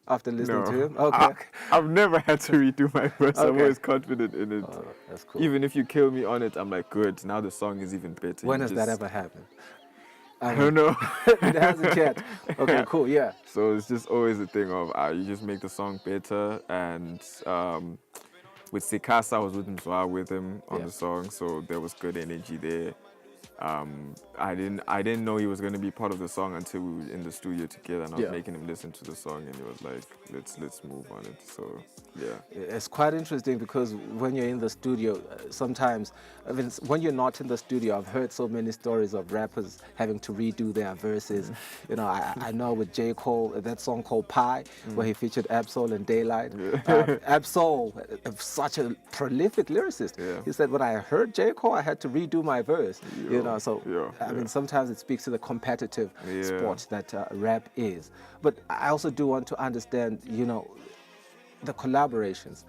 after listening to him? I've never had to redo my verse. I'm always confident in it. Oh, that's cool. Even if you kill me on it, I'm like, good. Now the song is even better. When has that ever happened? I don't know. It hasn't yet. Okay, cool, yeah. So it's just always a thing of you just make the song better. And with Sikasa, I was with him on the song, so there was good energy there. I didn't know he was going to be part of the song until we were in the studio together, and I was making him listen to the song, and he was like, let's move on it. So yeah, it's quite interesting because when you're in the studio, sometimes, I mean, when you're not in the studio, I've heard so many stories of rappers having to redo their verses. You know, I know with J. Cole, that song called Pie, where he featured Absol and Daylight. Absol, such a prolific lyricist. He said, when I heard J. Cole, I had to redo my verse. You know, so I mean, sometimes it speaks to the competitive sport that rap is. But I also do want to understand, you know, the collaborations.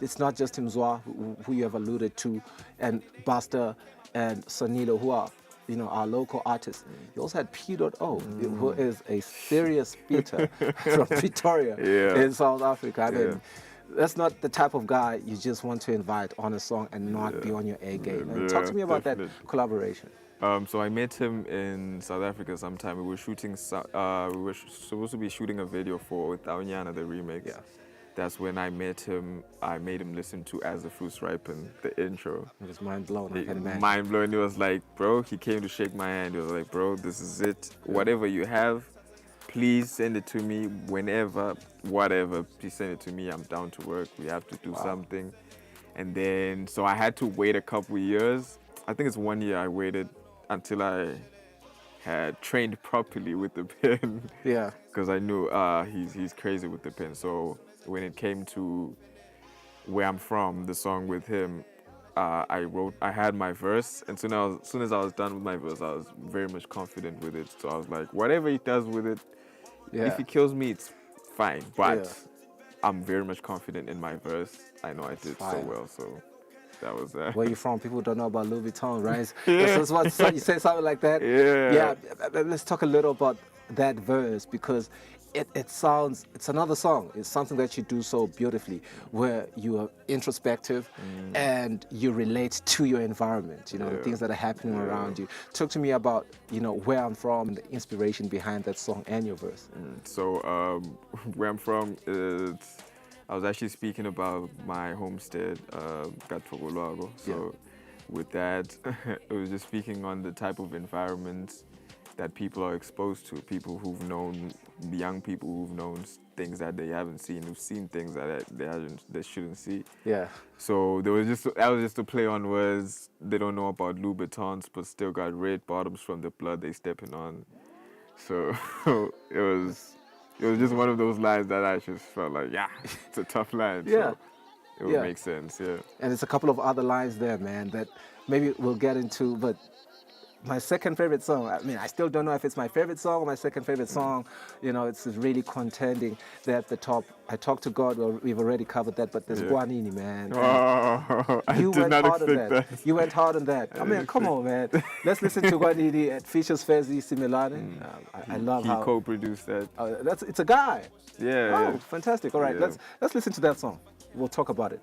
It's not just Mzwa, who you have alluded to, and Buster and Sonilo, who are, you know, our local artists. You also had P.O, who is a serious speaker from Pretoria in South Africa. I mean, that's not the type of guy you just want to invite on a song and not be on your A game. Talk to me about that collaboration. So I met him in South Africa sometime. We were shooting, we were supposed to be shooting a video for Taonyana, the remix. Yeah. That's when I met him. I made him listen to As the Fruits Ripen, the intro. It was mind blown, I can imagine. Mind blown. He was like, bro, he came to shake my hand. He was like, bro, this is it. Yeah. Whatever you have, please send it to me whenever, whatever. Please send it to me. I'm down to work. We have to do something. And then, so I had to wait a couple years. I think it's 1 year I waited until I had trained properly with the pen. Yeah. Because I knew he's crazy with the pen. So when it came to Where I'm From, the song with him, I had my verse, and as soon as I was done with my verse, I was very much confident with it. So I was like, whatever he does with it, if he kills me, it's fine. But I'm very much confident in my verse. I know I did so well, so that was that. Where you from? People don't know about Louis Vuitton, right? That's what you say something like that. Yeah. Let's talk a little about that verse, because it's another song. It's something that you do so beautifully, where you are introspective and you relate to your environment, you know, the things that are happening around you. Talk to me about, you know, Where I'm From and the inspiration behind that song and your verse. So Where I'm From is, I was actually speaking about my homestead, Gatogolago. So with that, it was just speaking on the type of environments that people are exposed to, people who've known, young people who've known things that they haven't seen, who've seen things that they shouldn't see. Yeah. So that was just a play on words. They don't know about Louboutins, but still got red bottoms from the blood they stepping on. So it was just one of those lines that I just felt like, it's a tough line. So it would make sense, And there's a couple of other lines there, man, that maybe we'll get into, but my second favorite song, I mean, I still don't know if it's my favorite song or my second favorite song. You know, it's really contending there at the top. I Talk to God, well, we've already covered that, but there's Guanini, man. I did not expect that. You went hard on that. I mean, come on, man. Let's listen to Guanini. It features Fezi Similane. I love how he co-produced that. It's a guy. Yeah. Oh, fantastic. All right, let's listen to that song. We'll talk about it.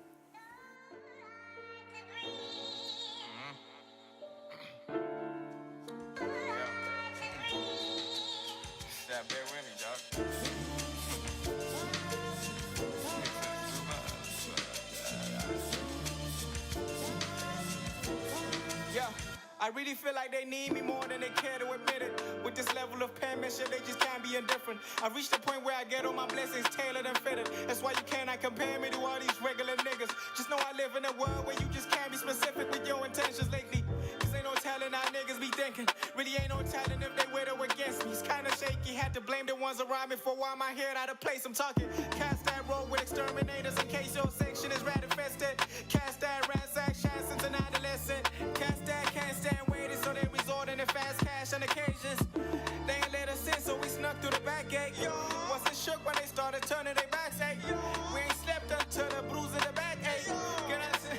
I really feel like they need me more than they care to admit it. With this level of penmanship, they just can't be indifferent. I've reached a point where I get all my blessings tailored and fitted. That's why you cannot compare me to all these regular niggas. Just know I live in a world where you just can't be specific with your intentions lately. Cause ain't no telling how niggas be thinking. Really ain't no telling if they with or against me. It's kinda shaky, had to blame the ones around me for why my head out of place. I'm talking cast that road with exterminators in case your section is rat infested. Cast that ransack shine since an adolescent. Cast that can't stand waiting, so they resorting to fast cash on occasions. They ain't let us in, so we snuck through the back gate. Wasn't shook when they started turning their backs, hey. We ain't slept until the bruise in the back, hey. Can I say?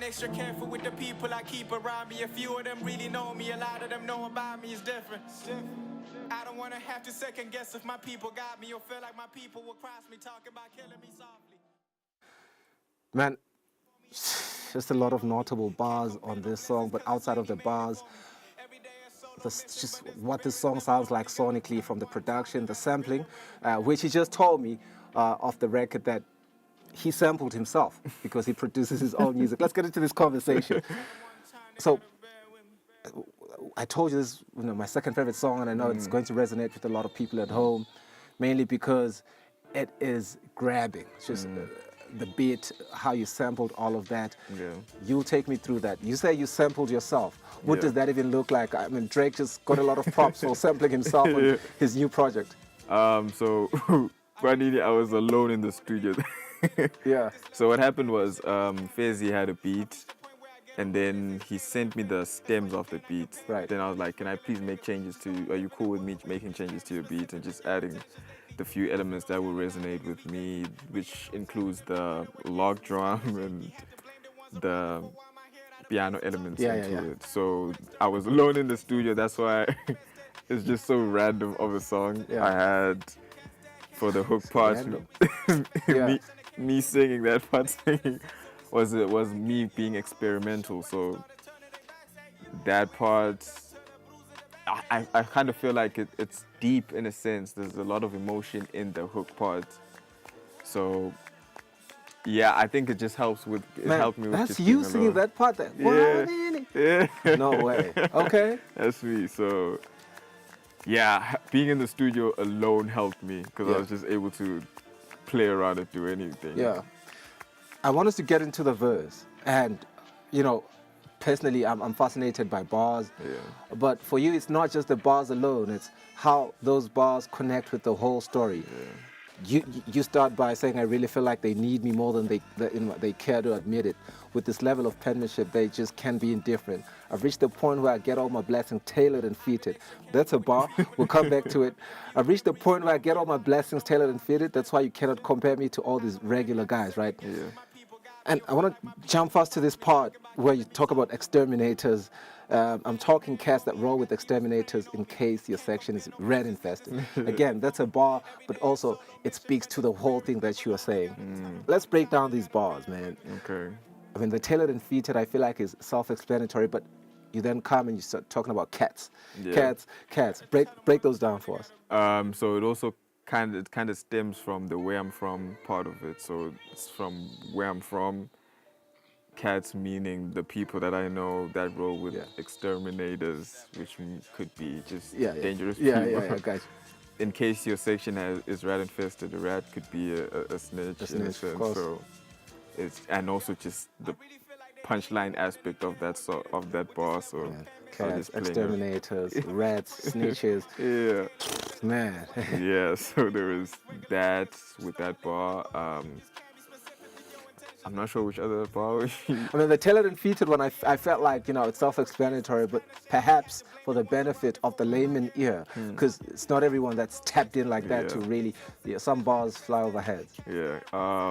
extra careful with the people I keep around me. A few of them really know me, a lot of them know about me. It's different. I don't want to have to second guess if my people got me or feel like my people will cross me, talking about killing me softly. Man, just a lot of notable bars on this song, but outside of the bars, just what this song sounds like sonically from the production, the sampling, which he just told me off the record that he sampled himself because he produces his own music. Let's get into this conversation. So, I told you this, my second favorite song, and I know it's going to resonate with a lot of people at home, mainly because it is grabbing. It's just the beat, how you sampled all of that. Yeah. You'll take me through that. You say you sampled yourself. What does that even look like? I mean, Drake just got a lot of props for sampling himself on his new project. So, funny, I was alone in the studio. Yeah. So what happened was, Fezzi had a beat, and then he sent me the stems of the beat. Right. Then I was like, can I please make changes are you cool with me making changes to your beat and just adding the few elements that will resonate with me, which includes the log drum and the piano elements into it. So I was alone in the studio, that's why it's just so random of a song. I had, for the hook part, me singing that part was me being experimental. So that part, I kind of feel like it's deep in a sense. There's a lot of emotion in the hook part. So yeah, I think it just helps with helped me with that's just you being singing alone. that part there. Yeah. No way. Okay. That's me. So yeah, being in the studio alone helped me because I was just able to play around and do anything. Yeah. I want us to get into the verse. And, personally, I'm fascinated by bars. Yeah. But for you, it's not just the bars alone. It's how those bars connect with the whole story. Yeah. You start by saying, I really feel like they need me more than they care to admit it. With this level of penmanship, they just can't be indifferent. I've reached the point where I get all my blessings tailored and fitted. That's a bar. We'll come back to it. I've reached the point where I get all my blessings tailored and fitted. That's why you cannot compare me to all these regular guys, right? Yeah. And I want to jump fast to this part where you talk about exterminators. I'm talking cats that roll with exterminators in case your section is rat infested. Again, that's a bar, but also it speaks to the whole thing that you are saying. Let's break down these bars, man. Okay. I mean, the tailored and fitted, I feel like is self-explanatory, but you then come and you start talking about cats. Yeah. Cats. Break those down for us. So it also kind of stems from the where I'm from part of it. So it's from where I'm from. Cats meaning the people that I know that roll with exterminators, which could be just dangerous people. Yeah, guys. In case your section is rat infested, a rat could be a snitch, in a sense. Of course. So and also just the punchline aspect of that bar. So cats, exterminators, rats, snitches. Yeah. Man. Yeah, so there is that with that bar. I'm not sure which other bar. I mean, the tailored and fitted one, I felt like, it's self-explanatory, but perhaps for the benefit of the layman ear, because it's not everyone that's tapped in like that to really, some bars fly overhead. Yeah,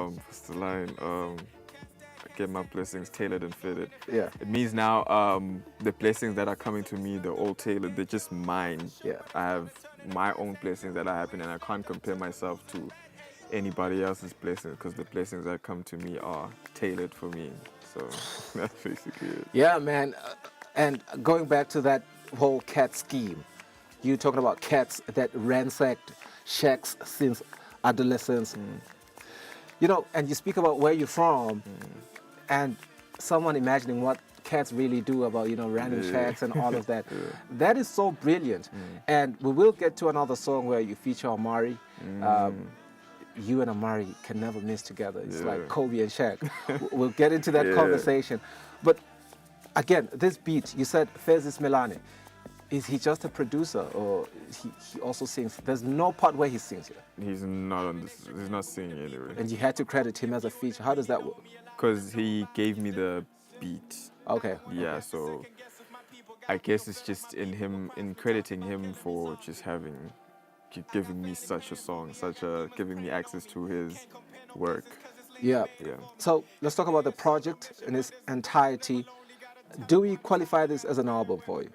what's the line? I get my blessings tailored and fitted. Yeah. It means now the blessings that are coming to me, they're all tailored, they're just mine. Yeah. I have my own blessings that are happening, and I can't compare myself to anybody else's blessings because the blessings that come to me are tailored for me. So that's basically it. Yeah, man. And going back to that whole cat scheme, you talking about cats that ransacked shacks since adolescence. And you speak about where you're from, and someone imagining what cats really do about, random shacks and all of that. That is so brilliant. And we will get to another song where you feature Amari. You and Amari can never miss together. It's like Kobe and Shaq. We'll get into that conversation. But again, this beat, you said Fezis Milane. Is he just a producer, or he also sings? There's no part where he sings here. He's not on this. He's not singing anyway. And you had to credit him as a feature. How does that work? Because he gave me the beat. Okay. Yeah. So I guess it's just in crediting him for just giving me such a song, giving me access to his work. Yeah. Yeah. So let's talk about the project in its entirety. Do we qualify this as an album for you?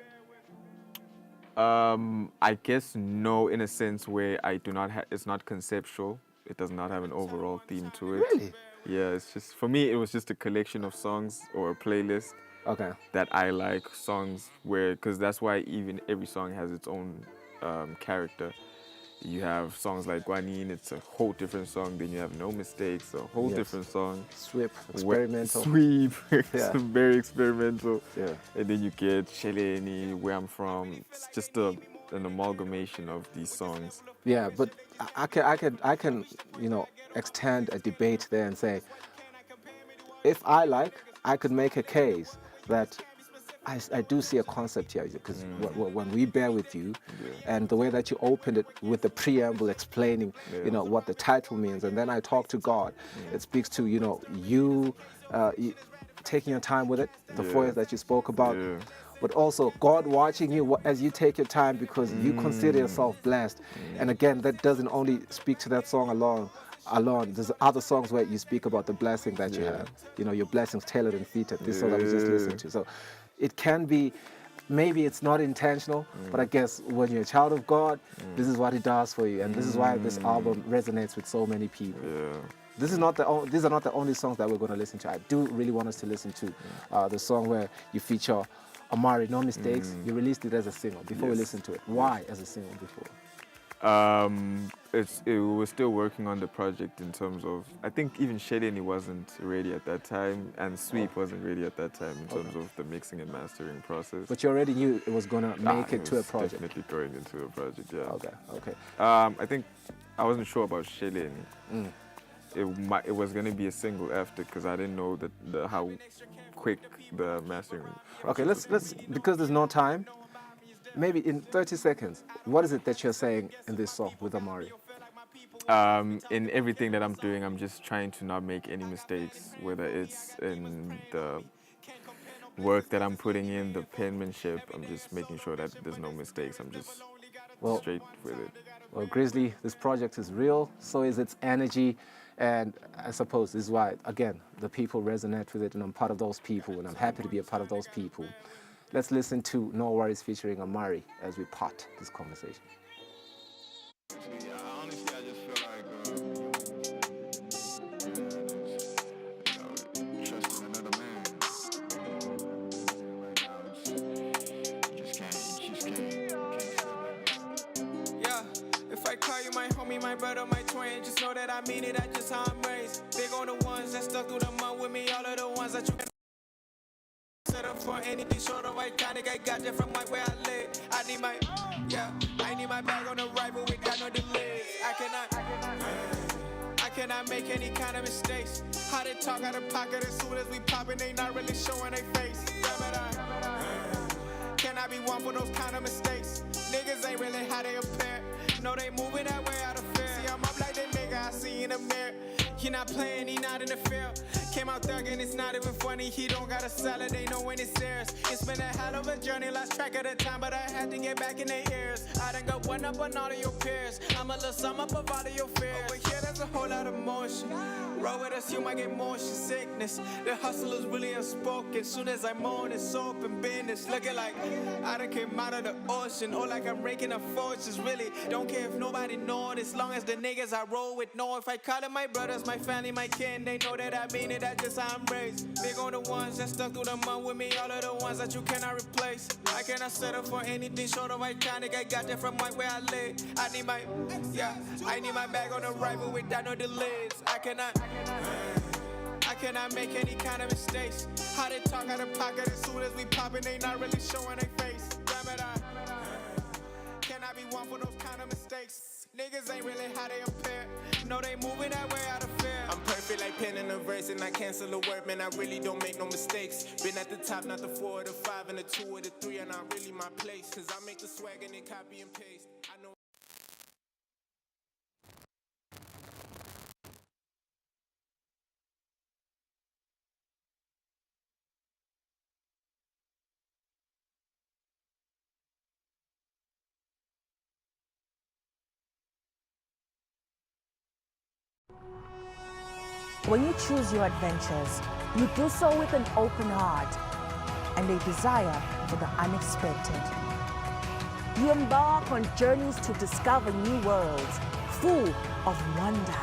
I guess no, in a sense where I do not have. It's not conceptual. It does not have an overall theme to it. Really? Yeah, it's just for me. It was just a collection of songs or a playlist. Okay. That I like songs where, because that's why even every song has its own character. You have songs like Guanin, it's a whole different song. Then you have No Mistakes, a whole Yes. different song. Sweep, experimental. Sweep, Yeah. very experimental. Yeah. And then you get Sheleni, Where I'm From. It's just an amalgamation of these songs. Yeah, but I can, extend a debate there and say, if I could make a case that I do see a concept here, because when we bear with you, and the way that you opened it with the preamble explaining, what the title means, and then I talk to God, it speaks to, you taking your time with it, the 4 years that you spoke about, but also God watching you as you take your time because you consider yourself blessed. And again, that doesn't only speak to that song alone. There's other songs where you speak about the blessing that you have. Your blessings tailored and fitted. This song that we just listened to. So it can be, maybe it's not intentional, but I guess when you're a child of God, this is what He does for you, and this is why this album resonates with so many people. These are not the only songs that we're going to listen to. I do really want us to listen to the song where you feature Amari, No Mistakes. You released it as a single before we listened to it. Why as a single before? We were still working on the project in terms of, I think even Sheleni wasn't ready at that time, and Sweep wasn't ready at that time in terms of the mixing and mastering process. But you already knew it was going to make it to a project. Definitely going into a project, yeah. Okay. I think I wasn't sure about Sheleni. It was going to be a single after, because I didn't know how quick the mastering process Okay, let's because there's no time. Maybe in 30 seconds, what is it that you're saying in this song with Amari? In everything that I'm doing, I'm just trying to not make any mistakes, whether it's in the work that I'm putting in, the penmanship. I'm just making sure that there's no mistakes. I'm just straight with it. Well, Grixxly, this project is real, so is its energy. And I suppose this is why, again, the people resonate with it, and I'm part of those people, and I'm happy to be a part of those people. Let's listen to No Worries featuring Amari as we part this conversation. If I call you my homie, my brother, my twin, just know that I mean it, that's just how I'm raised. Big on the ones that stuck through the mud with me, all of the ones that you can set up for anything short of iconic. I got that from where I live. I need my bag on the right, but we got no delay. I cannot make any kind of mistakes. How they talk out of pocket as soon as we poppin', they not really showing their face. Can I be one for those kind of mistakes? Niggas ain't really how they appear. No, they moving that way out of fear. See, I'm up like that nigga I see in the mirror. He not playing, he not in the field. Came out thuggin', it's not even funny. He don't got a salad, they know when it's theirs. It's been a hell of a journey, lost track of the time, but I had to get back in their ears. I done got one up on all of your peers. I'm a little sum up of all of your fears. Over here, there's a whole lot of motion. Roll with us, you might get motion sickness. The hustle is really unspoken. Soon as I'm on, it's open business. Looking like I done came out of the ocean. Or like I'm raking up fortunes, really. Don't care if nobody know it, as long as the niggas I roll with know. If I call them my brothers, my family, my kin, they know that I mean it, that's just how I'm raised. Big on the ones that stuck through the mud with me, all of the ones that you cannot replace. I cannot settle for anything short of iconic. I got that from where I live. I need my bag on the right, but without no delays. I cannot make any kind of mistakes. How they talk out of pocket as soon as we poppin', they not really showing their face. Damn it, can I be one for those kind of mistakes? Niggas ain't really how they appear. No, they moving that way out of fear. I'm perfect like pen in a verse, and I cancel the word, man. I really don't make no mistakes. Been at the top, not the 4 or the 5 and the 2 or the 3, and not really my place. Cause I make the swag and then copy and paste. I know. When you choose your adventures, you do so with an open heart and a desire for the unexpected. You embark on journeys to discover new worlds, full of wonder.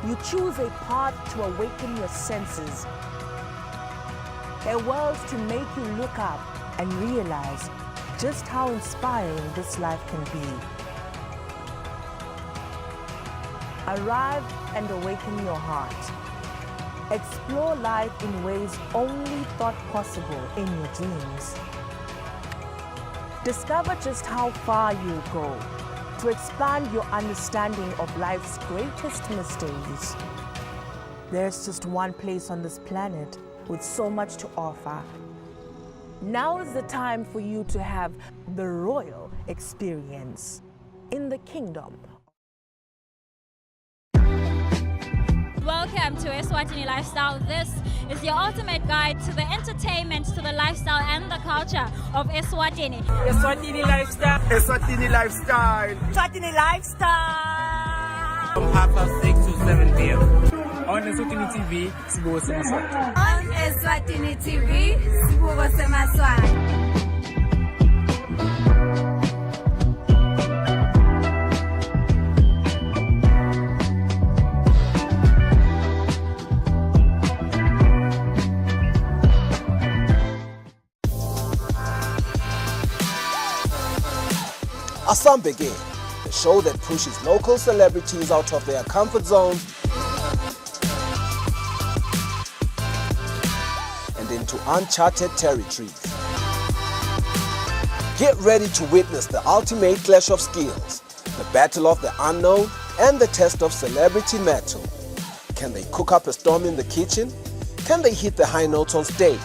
You choose a path to awaken your senses, a world to make you look up and realize just how inspiring this life can be. Arrive and awaken your heart. Explore life in ways only thought possible in your dreams. Discover just how far you'll go to expand your understanding of life's greatest mysteries. There's just one place on this planet with so much to offer. Now is the time for you to have the royal experience in the kingdom. Welcome to Eswatini Lifestyle. This is your ultimate guide to the entertainment, to the lifestyle and the culture of Eswatini. Eswatini Lifestyle. Eswatini Lifestyle. Eswatini Lifestyle. From 6:30 to 7 p.m. On Eswatini TV, Sibuko Semaswati. On Eswatini TV, Sibuko Semaswati. Asambege, the show that pushes local celebrities out of their comfort zone and into uncharted territories. Get ready to witness the ultimate clash of skills, the battle of the unknown, and the test of celebrity mettle. Can they cook up a storm in the kitchen? Can they hit the high notes on stage?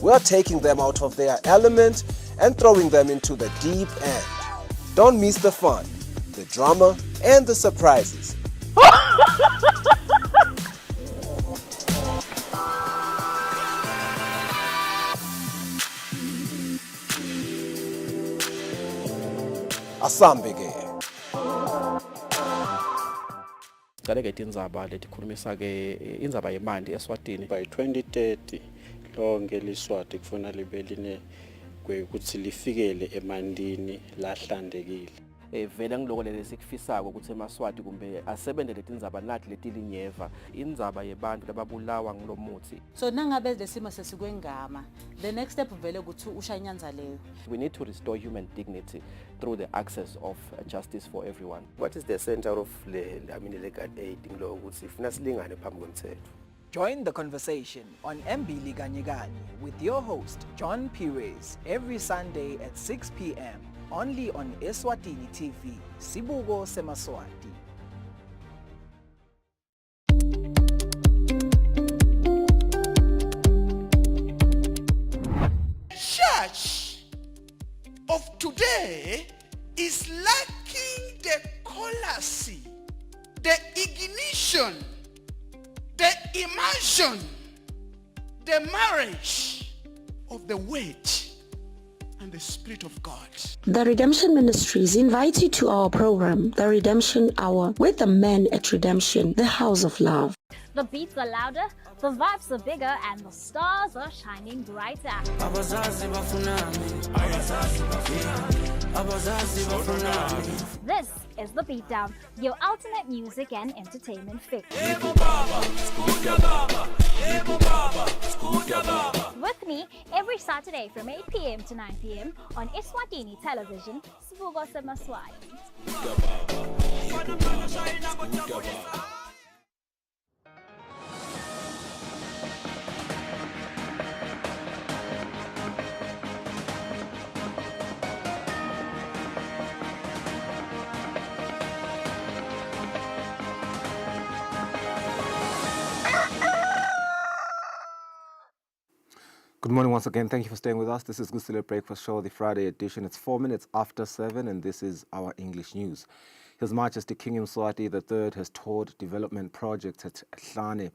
We're taking them out of their element and throwing them into the deep end. Don't miss the fun, the drama, and the surprises. Asambege. Sicale-ke indzaba letikhulumisa-ke indzaba yemali eSwatini. By 2030 lonke liswati kufuna libe line kutsi lifikele emandini lahlandekile. Vele ngiloko lesikufisako ukuthi emaswati kumbe asebente letindzaba nathi letilinyeva indzaba yebantu lababulawa ngilomuthi. So nangabe lesimo sesikwengama, the next step vele ukuthi usha inyanza leyo. We need to restore human dignity through the access of justice for everyone. What is the center of legal aid ngiloko ukuthi funa silingane phambi kwemthetho. Join the conversation on Mbili Ganyigani with your host, John Pires, every Sunday at 6 p.m. only on Eswatini TV, Sibuko Semaswati. Church of today is lacking the courtesy, the ignition, the immersion, the marriage of the Word and the Spirit of God. The Redemption Ministries invite you to our program, The Redemption Hour, with the men at Redemption, the House of Love. The beats are louder, the vibes are bigger, and the stars are shining brighter. This is The Beatdown, your ultimate music and entertainment fix. With me every Saturday from 8 p.m. to 9 p.m. on Eswatini Television, Sibuko Semaswati. Good morning once again. Thank you for staying with us. This is Kusile Breakfast Show, the Friday edition. It's 4 minutes after 7, and this is our English news. His Majesty King Mswati III has toured development projects at Hlane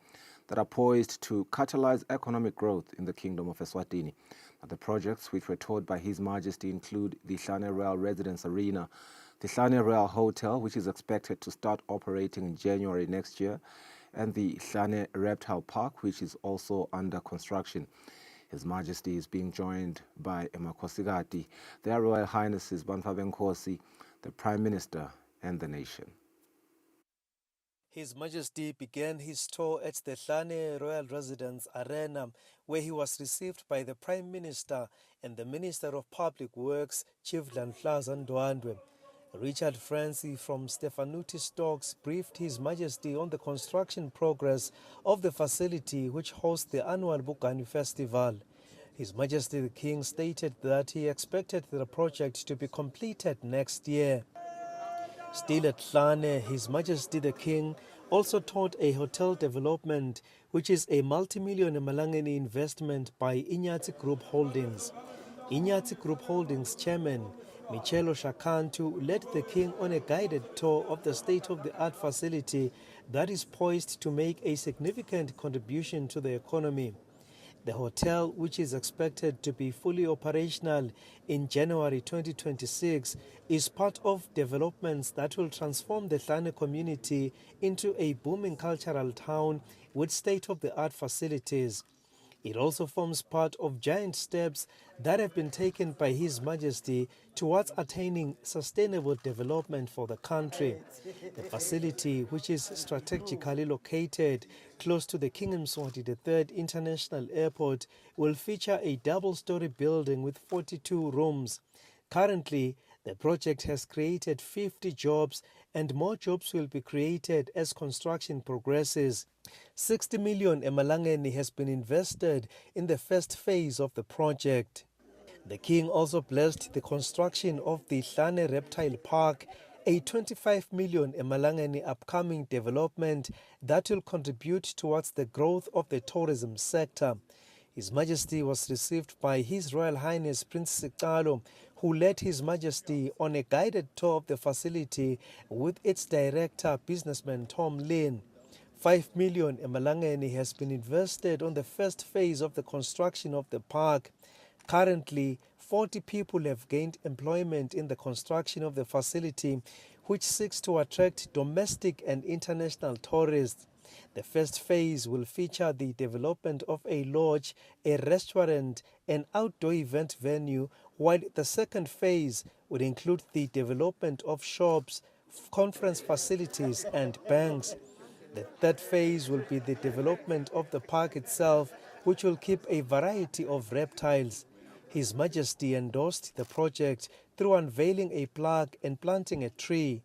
that are poised to catalyze economic growth in the Kingdom of Eswatini. Now, the projects which were toured by His Majesty include the Hlane Royal Residence Arena, the Hlane Royal Hotel, which is expected to start operating in January next year, and the Hlane Reptile Park, which is also under construction. His Majesty is being joined by Emakhosikati, their Royal Highnesses Banfa Benkosi, the Prime Minister, and the nation. His Majesty began his tour at the Hlane Royal Residence Arena, where he was received by the Prime Minister and the Minister of Public Works, Chief Lanhlaza Ndwandwe. Richard Francie from Stefanuti Stocks briefed His Majesty on the construction progress of the facility which hosts the annual Bugani Festival. His Majesty the King stated that he expected the project to be completed next year. Still at Hlane, His Majesty the King also toured a hotel development, which is a multi-million Malangeni investment by Inyati Group Holdings. Inyati Group Holdings chairman, Michelo Shakantu, led the King on a guided tour of the state-of-the-art facility that is poised to make a significant contribution to the economy. The hotel, which is expected to be fully operational in January 2026, is part of developments that will transform the Hlane community into a booming cultural town with state-of-the-art facilities. It also forms part of giant steps that have been taken by His Majesty towards attaining sustainable development for the country. The facility, which is strategically located close to the King Mswati III International Airport, will feature a double-story building with 42 rooms. Currently, the project has created 50 jobs and more jobs will be created as construction progresses. 60 million emalangeni has been invested in the first phase of the project. The King also blessed the construction of the Hlane Reptile Park, a 25 million emalangeni upcoming development that will contribute towards the growth of the tourism sector. His Majesty was received by His Royal Highness Prince Sikalo, who led His Majesty on a guided tour of the facility with its director, businessman Tom Lin. 5 million emalangeni has been invested on the first phase of the construction of the park. Currently, 40 people have gained employment in the construction of the facility, which seeks to attract domestic and international tourists. The first phase will feature the development of a lodge, a restaurant, an outdoor event venue, while the second phase would include the development of shops, conference facilities, and banks. The third phase will be the development of the park itself, which will keep a variety of reptiles. His Majesty endorsed the project through unveiling a plaque and planting a tree.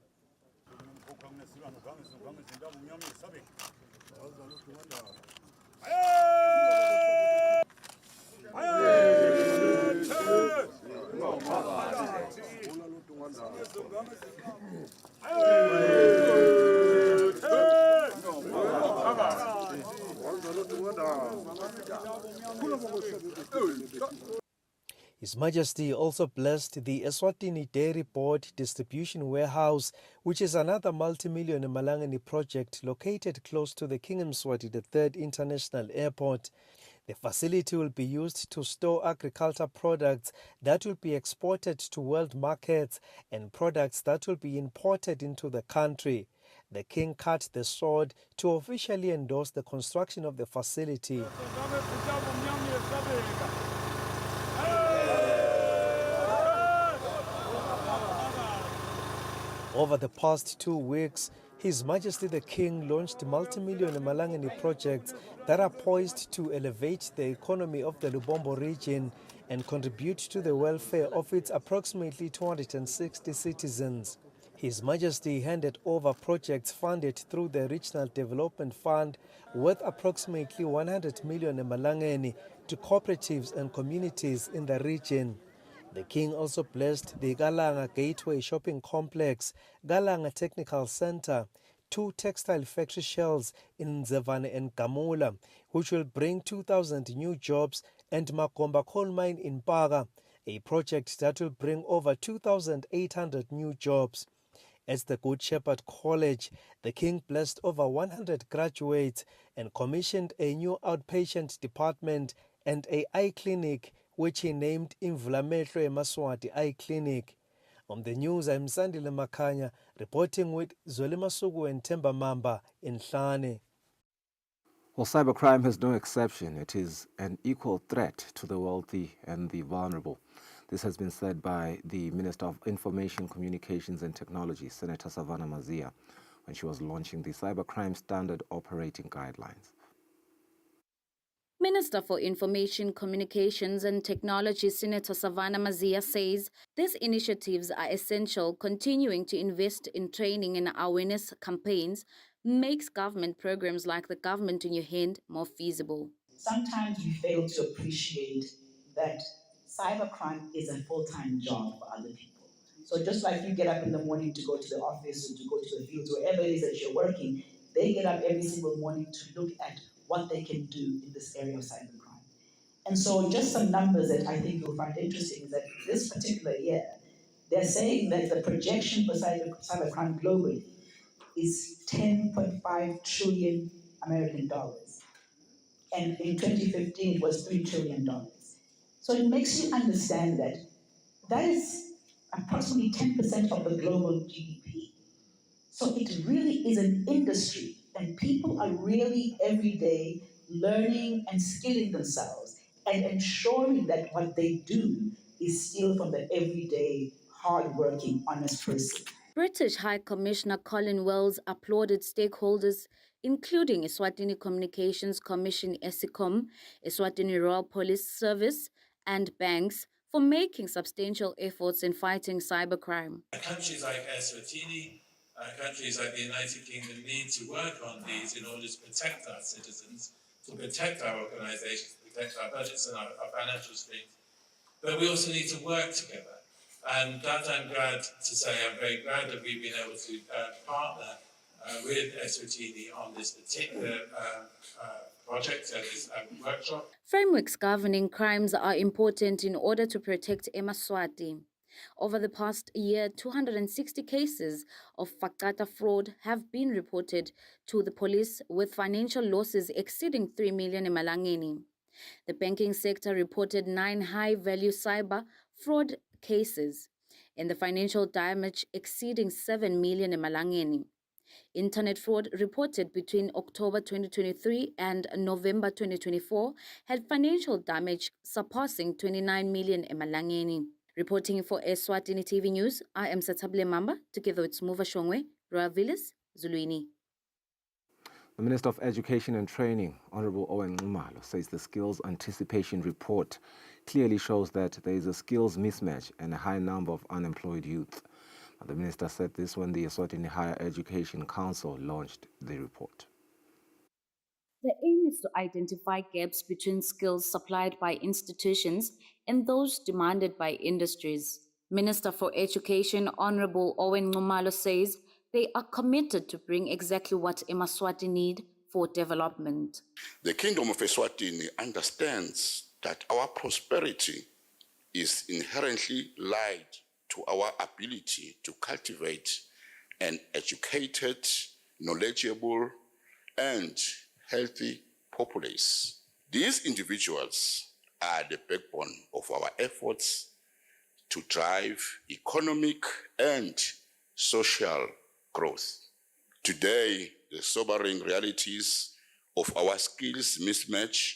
His Majesty also blessed the Eswatini Dairy Board Distribution Warehouse, which is another multi-million Malangeni project located close to the King Mswati III International Airport. The facility will be used to store agriculture products that will be exported to world markets and products that will be imported into the country. The King cut the sword to officially endorse the construction of the facility. Over the past 2 weeks, His Majesty the King launched multi-million Malangeni projects that are poised to elevate the economy of the Lubombo region and contribute to the welfare of its approximately 260 citizens. His Majesty handed over projects funded through the Regional Development Fund worth approximately 100 million Malangeni to cooperatives and communities in the region. The King also blessed the Galanga Gateway Shopping Complex, Galanga Technical Center, 2 textile factory shells in Nzevane and Gamula, which will bring 2,000 new jobs, and Magomba Coal Mine in Paga, a project that will bring over 2,800 new jobs. At the Good Shepherd College, the King blessed over 100 graduates and commissioned a new outpatient department and an eye clinic, which he named Imvulamehlo Emaswati Eye Clinic. On the news, I'm Sandile Makanya, reporting with Zweli Masuku and Temba Mamba in Hlane. Well, cybercrime has no exception. It is an equal threat to the wealthy and the vulnerable. This has been said by the Minister of Information, Communications and Technology, Senator Savannah Mazia, when she was launching the Cybercrime Standard Operating Guidelines. Minister for Information, Communications and Technology, Senator Savannah Mazia, says these initiatives are essential. Continuing to invest in training and awareness campaigns makes government programs like the Government in Your Hand more feasible. Sometimes we fail to appreciate that cybercrime is a full-time job for other people. So just like you get up in the morning to go to the office or to go to the fields, wherever it is that you're working, they get up every single morning to look at what they can do in this area of cybercrime. And so just some numbers that I think you'll find interesting is that this particular year, they're saying that the projection for cybercrime globally is 10.5 trillion American dollars. And in 2015, it was $3 trillion. So it makes you understand that that is approximately 10% of the global GDP. So it really is an industry, and people are really every day learning and skilling themselves and ensuring that what they do is still from the everyday, hard-working, honest person. British High Commissioner Colin Wells applauded stakeholders, including Eswatini Communications Commission (ESCOM), Eswatini Royal Police Service, and banks for making substantial efforts in fighting cybercrime. Countries like Eswatini, countries like the United Kingdom need to work on these in order to protect our citizens, to protect our organisations, to protect our budgets and our financial streams. But we also need to work together. And that I'm glad to say, I'm very glad that we've been able to partner with Eswatini on this particular project and this workshop. Frameworks governing crimes are important in order to protect eMaswati. Over the past year, 260 cases of fakata fraud have been reported to the police, with financial losses exceeding 3 million emalangeni. The banking sector reported 9 high-value cyber fraud cases, and the financial damage exceeding 7 million emalangeni. Internet fraud reported between October 2023 and November 2024 had financial damage surpassing 29 million emalangeni. Reporting for Eswatini TV News, I am Satable Mamba, together with Smuva Shongwe, Royal Villas, Zuluini. The Minister of Education and Training, Honorable Owen Ngumalo, says the Skills Anticipation Report clearly shows that there is a skills mismatch and a high number of unemployed youth. The Minister said this when the Eswatini Higher Education Council launched the report. The aim is to identify gaps between skills supplied by institutions and those demanded by industries. Minister for Education, Honorable Owen Ngumalo, says they are committed to bring exactly what eMaswati need for development. The Kingdom of Eswatini understands that our prosperity is inherently lied to our ability to cultivate an educated, knowledgeable, and healthy populace. These individuals are the backbone of our efforts to drive economic and social growth. Today, the sobering realities of our skills mismatch,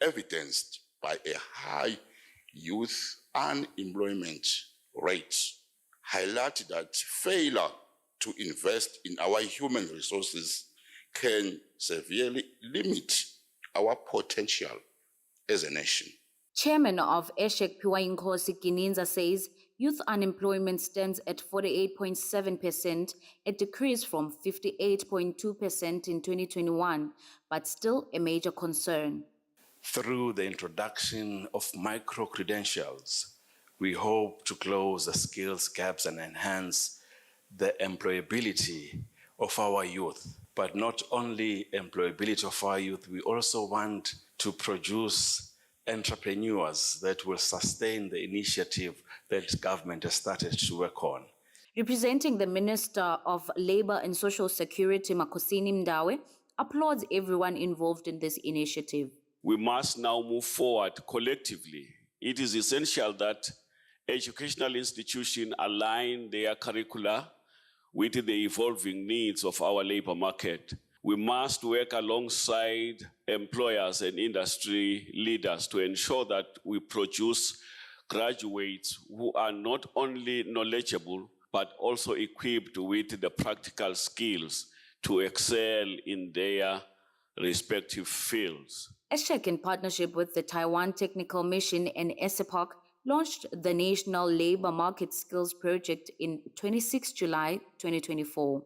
evidenced by a high youth unemployment rate, highlight that failure to invest in our human resources can severely limit our potential as a nation. Chairman of ESHEC Piwayinkosi Gininza says youth unemployment stands at 48.7%, a decrease from 58.2% in 2021, but still a major concern. Through the introduction of micro-credentials, we hope to close the skills gaps and enhance the employability of our youth. But not only employability of our youth, we also want to produce entrepreneurs that will sustain the initiative that government has started to work on. Representing the Minister of Labour and Social Security, Makosini Mdawe, applauds everyone involved in this initiative. We must now move forward collectively. It is essential that educational institutions align their curricula with the evolving needs of our labor market. We must work alongside employers and industry leaders to ensure that we produce graduates who are not only knowledgeable, but also equipped with the practical skills to excel in their respective fields. ESHEC, in partnership with the Taiwan Technical Mission and ESEPOC, launched the National Labor Market Skills Project in 26 July 2024.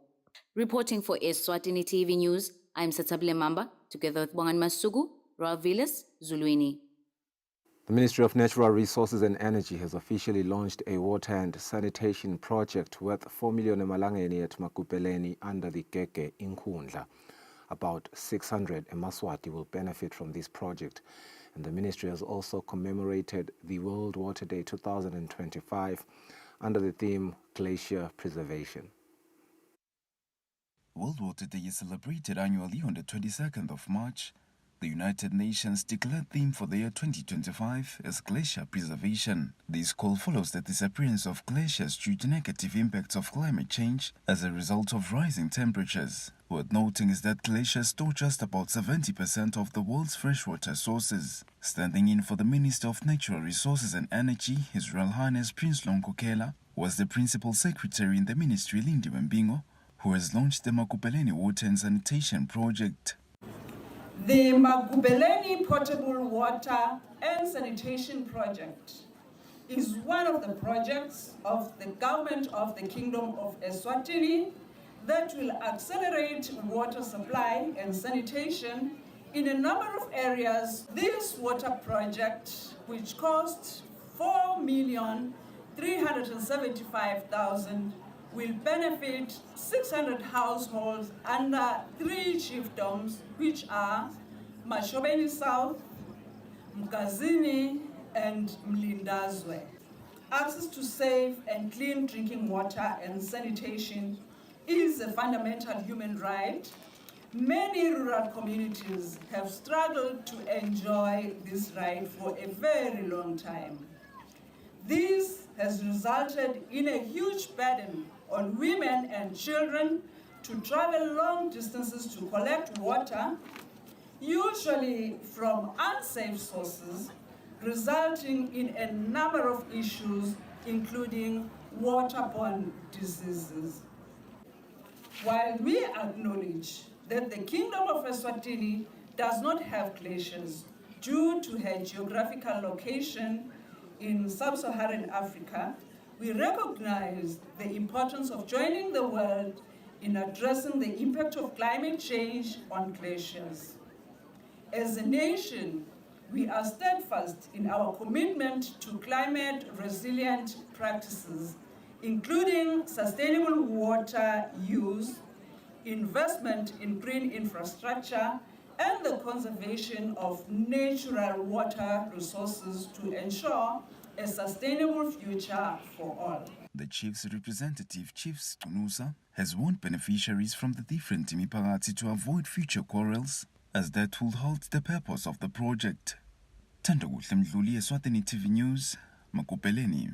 Reporting for Eswatini TV News, I'm Satabile Mamba, together with Bongan Masugu, Royal Villas, Zuluini. The Ministry of Natural Resources and Energy has officially launched a water and sanitation project worth 4 million emalangeni at Makupeleni under the Gege Inkundla. About 600 Emaswati will benefit from this project, and the ministry has also commemorated the World Water Day 2025 under the theme Glacier Preservation. World Water Day is celebrated annually on the 22nd of March. The United Nations declared theme for the year 2025 as Glacier Preservation. This call follows the disappearance of glaciers due to negative impacts of climate change as a result of rising temperatures. Worth noting is that glaciers store just about 70% of the world's freshwater sources. Standing in for the Minister of Natural Resources and Energy, His Royal Highness Prince Lonkokela, was the Principal Secretary in the Ministry, Lindy Mbingo, who has launched the Makupeleni Water and Sanitation Project. The Makupeleni Potable Water and Sanitation Project is one of the projects of the Government of the Kingdom of Eswatini that will accelerate water supply and sanitation in a number of areas. This water project, which cost 4,375,000, will benefit 600 households under 3 chiefdoms, which are Mashobeni South, Mkazini, and Mlindazwe. Access to safe and clean drinking water and sanitation is a fundamental human right. Many rural communities have struggled to enjoy this right for a very long time. This has resulted in a huge burden on women and children to travel long distances to collect water, usually from unsafe sources, resulting in a number of issues, including waterborne diseases. While we acknowledge that the Kingdom of Eswatini does not have glaciers due to her geographical location in sub-Saharan Africa, we recognize the importance of joining the world in addressing the impact of climate change on glaciers. As a nation, we are steadfast in our commitment to climate-resilient practices, including sustainable water use, investment in green infrastructure, and the conservation of natural water resources to ensure a sustainable future for all. The Chief's representative, Chiefs Tunusa, has warned beneficiaries from the different imiphakathi to avoid future quarrels, as that will halt the purpose of the project. Thandokuhle Mdluli, Eswatini TV News, Makupeleni.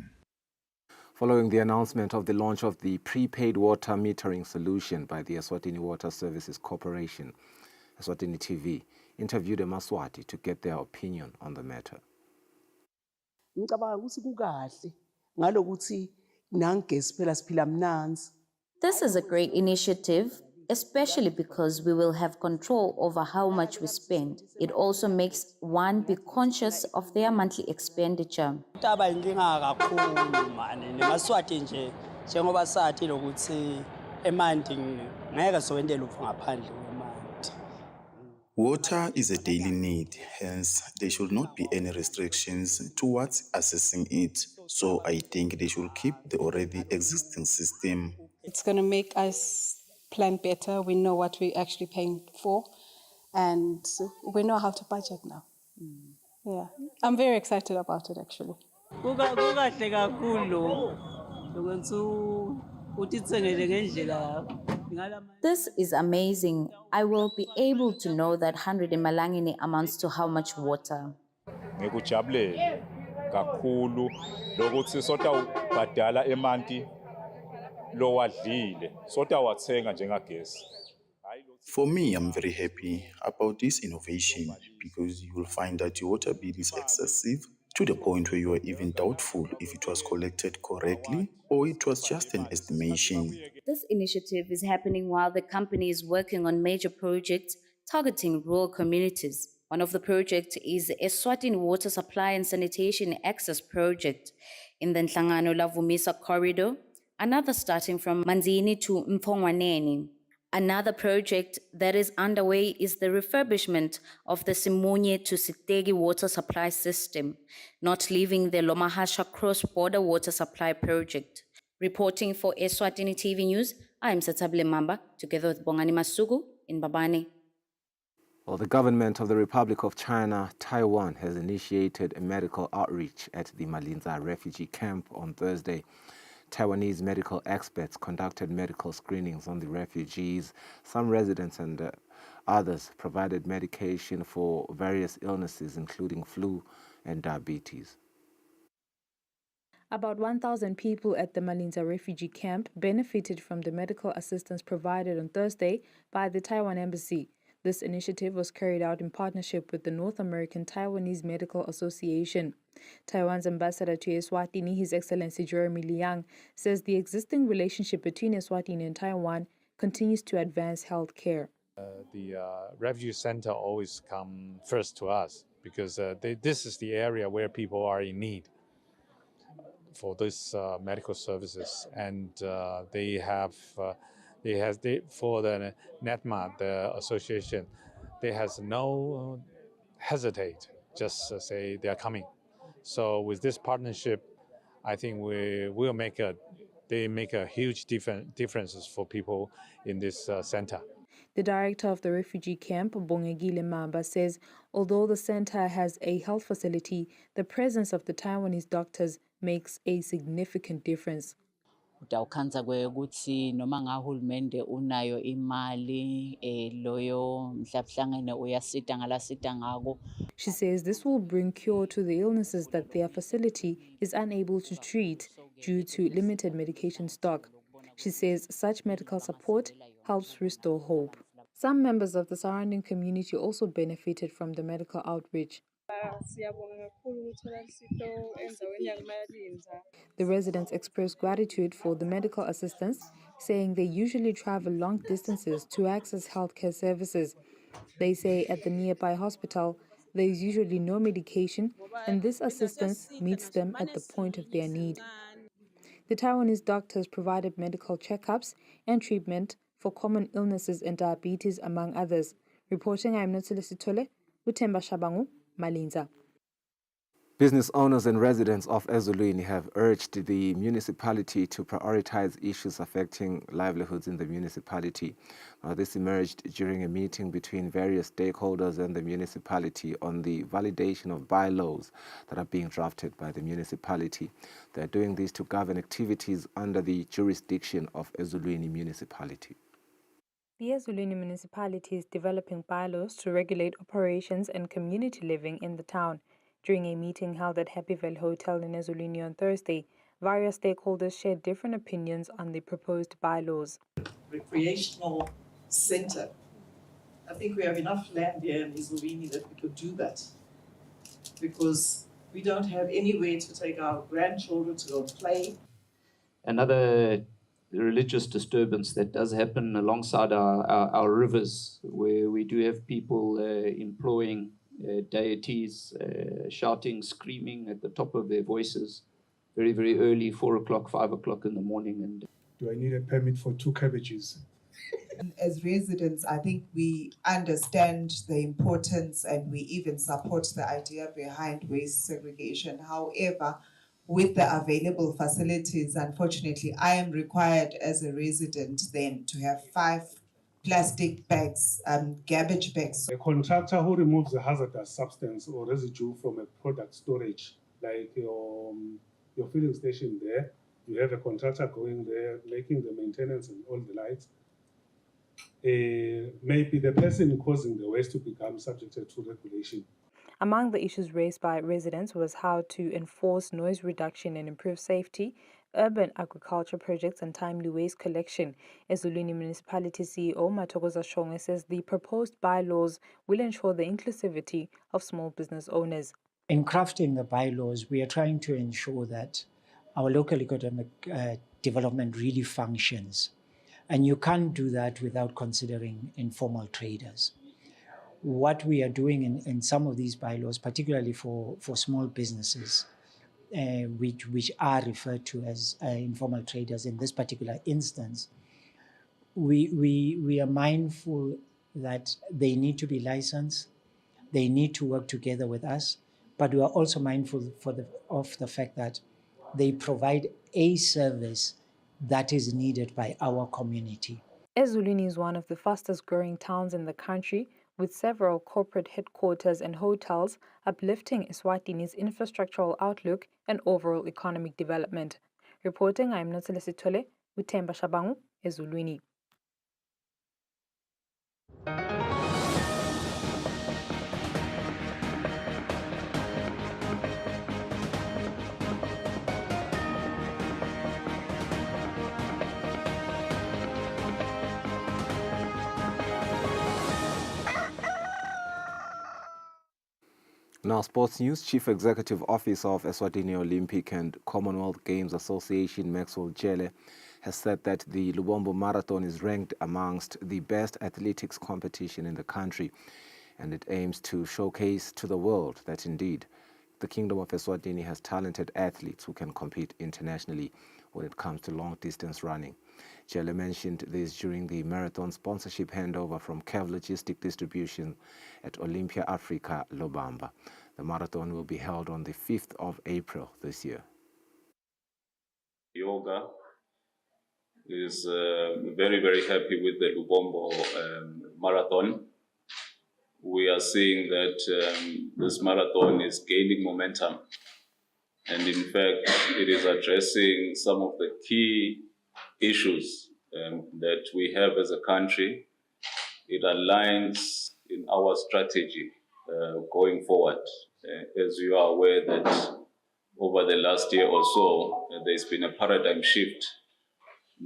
Following the announcement of the launch of the prepaid water metering solution by the Eswatini Water Services Corporation, Eswatini TV interviewed Emaswati to get their opinion on the matter. This is a great initiative, especially because we will have control over how much we spend. It also makes one be conscious of their monthly expenditure. Water is a daily need, hence there should not be any restrictions towards accessing it. So I think they should keep the already existing system. It's going to make us plan better. We know what we're actually paying for, and we know how to budget now. Yeah, I'm very excited about it actually. This is amazing. I will be able to know that 100 emalangeni amounts to how much water. Ngikujabulele kakhulu lokuthi sota ubhadala emanti lo wadlile sota wathenga njengagesi. For me, I'm very happy about this innovation because you will find that your water bill is excessive to the point where you are even doubtful if it was collected correctly or it was just an estimation. This initiative is happening while the company is working on major projects targeting rural communities. One of the projects is the Eswatini Water Supply and Sanitation Access Project in the Nhlangano Lavumisa corridor, another starting from Manzini to Mfongwaneni. Another project that is underway is the refurbishment of the Simunye to Sitegi water supply system, not leaving the Lomahasha cross-border water supply project. Reporting for Eswatini TV News, I am Satable Mamba, together with Bongani Masugu in Babane. Well, the government of the Republic of China, Taiwan, has initiated a medical outreach at the Malinza refugee camp on Thursday. Taiwanese medical experts conducted medical screenings on the refugees. Some residents and others provided medication for various illnesses, including flu and diabetes. About 1,000 people at the Malinza refugee camp benefited from the medical assistance provided on Thursday by the Taiwan Embassy. This initiative was carried out in partnership with the North American Taiwanese Medical Association. Taiwan's ambassador to Eswatini, His Excellency Jeremy Liang, says the existing relationship between Eswatini and Taiwan continues to advance health care. The refugee center always come first to us because this is the area where people are in need for this medical services, and they have for the NETMA, the association, they has no hesitate, just say they are coming. So with this partnership, I think they make a huge differences for people in this center. The director of the refugee camp, Bongegile Mamba, says although the center has a health facility, the presence of the Taiwanese doctors makes a significant difference. Utawukhanza ukuthi noma ngahulumende unayo imali loyo mhlawumbe uyasita ngalasita ngako. She says this will bring cure to the illnesses that their facility is unable to treat due to limited medication stock. She says such medical support helps restore hope. Some members of the surrounding community also benefited from the medical outreach. The residents expressed gratitude for the medical assistance, saying they usually travel long distances to access healthcare services. They say at the nearby hospital, there is usually no medication, and this assistance meets them at the point of their need. The Taiwanese doctors provided medical checkups and treatment for common illnesses and diabetes, among others. Reporting, I am Notsile Sitole, Utemba Shabangu, Malinza. Business owners and residents of Ezulwini have urged the municipality to prioritize issues affecting livelihoods in the municipality. This emerged during a meeting between various stakeholders and the municipality on the validation of bylaws that are being drafted by the municipality. They are doing this to govern activities under the jurisdiction of Ezulwini municipality. The Ezulwini municipality is developing bylaws to regulate operations and community living in the town. During a meeting held at Happy Valley Hotel in Ezulwini on Thursday, various stakeholders shared different opinions on the proposed bylaws. Recreational center. I think we have enough land here in Ezulwini that we could do that, because we don't have anywhere to take our grandchildren to go play. Another religious disturbance that does happen alongside our rivers, where we do have people employing deities, shouting, screaming at the top of their voices, very, very early, 4 o'clock, 5 o'clock in the morning. And do I need a permit for 2 cabbages? As residents, I think we understand the importance and we even support the idea behind waste segregation. However, with the available facilities, unfortunately, I am required as a resident then to have 5 plastic bags, garbage bags. A contractor who removes a hazardous substance or residue from a product storage, like your filling station there, you have a contractor going there, making the maintenance and all the lights. Maybe the person causing the waste to become subjected to regulation. Among the issues raised by residents was how to enforce noise reduction and improve safety, urban agriculture projects and timely waste collection. Ezulwini Municipality CEO Matokoza Shongwe says the proposed bylaws will ensure the inclusivity of small business owners. In crafting the bylaws, we are trying to ensure that our local economic development really functions. And you can't do that without considering informal traders. What we are doing in some of these bylaws, particularly for small businesses, which are referred to as informal traders in this particular instance, we are mindful that they need to be licensed, they need to work together with us, but we are also mindful of the fact that they provide a service that is needed by our community. Ezulwini is one of the fastest growing towns in the country, with several corporate headquarters and hotels, uplifting Eswatini's infrastructural outlook and overall economic development. Reporting, I am Notsele Sithole, with Temba Shabangu, Ezulwini. Now, sports news. Chief Executive Officer of Eswatini Olympic and Commonwealth Games Association, Maxwell Jele, has said that the Lubombo Marathon is ranked amongst the best athletics competition in the country, and it aims to showcase to the world that indeed the Kingdom of Eswatini has talented athletes who can compete internationally when it comes to long-distance running. Jele mentioned this during the marathon sponsorship handover from Kev Logistic Distribution at Olympia Africa, Lobamba. The marathon will be held on the 5th of April this year. Yoga is very, very happy with the Lubombo marathon. We are seeing that this marathon is gaining momentum. And in fact, it is addressing some of the key issues that we have as a country. It aligns in our strategy going forward. As you are aware that over the last year or so, there's been a paradigm shift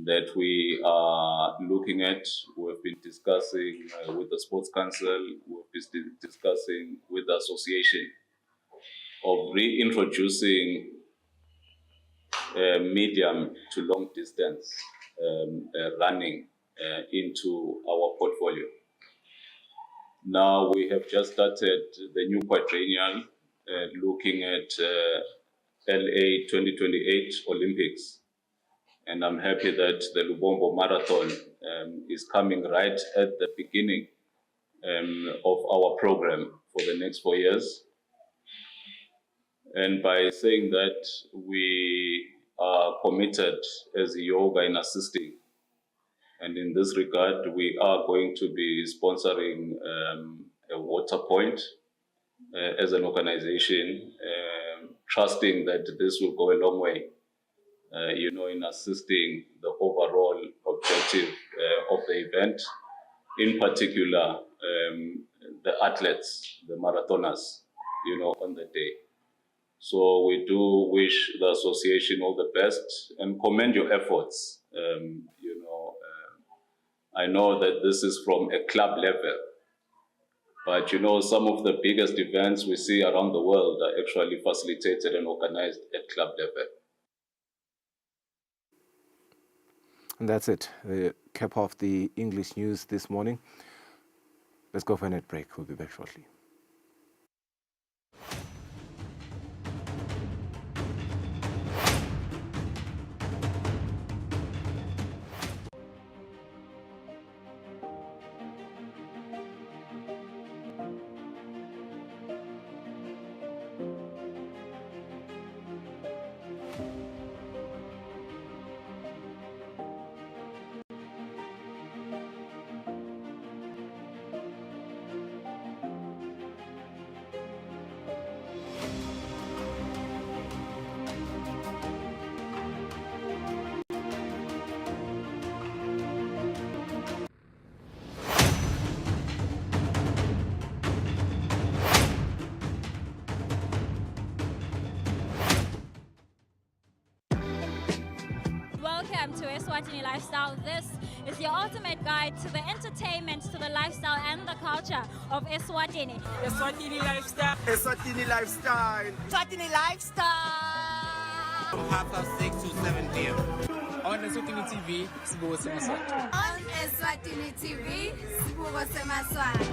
that we are looking at. We've been discussing with the Sports Council, we've been discussing with the association of reintroducing medium to long distance running into our portfolio. Now we have just started the new quadrennial looking at LA 2028 Olympics. And I'm happy that the Lubombo Marathon is coming right at the beginning of our program for the next 4 years. And by saying that, we are committed as yoga in assisting. And in this regard, we are going to be sponsoring a water point as an organization, trusting that this will go a long way, in assisting the overall objective of the event, in particular, the athletes, the marathoners, on the day. So we do wish the association all the best and commend your efforts. I know that this is from a club level, but some of the biggest events we see around the world are actually facilitated and organized at club level. And that's it. The cap off the English news this morning. Let's go for a net break. We'll be back shortly. welcome to Eswatini Lifestyle. This is your ultimate guide to the entertainment, to the lifestyle and the culture of Eswatini. Eswatini Lifestyle. Eswatini Lifestyle. Eswatini Lifestyle. From 6:30 to 7 p.m. On Eswatini TV, Sibuko Semaswati. On Eswatini TV, Sibuko Semaswati.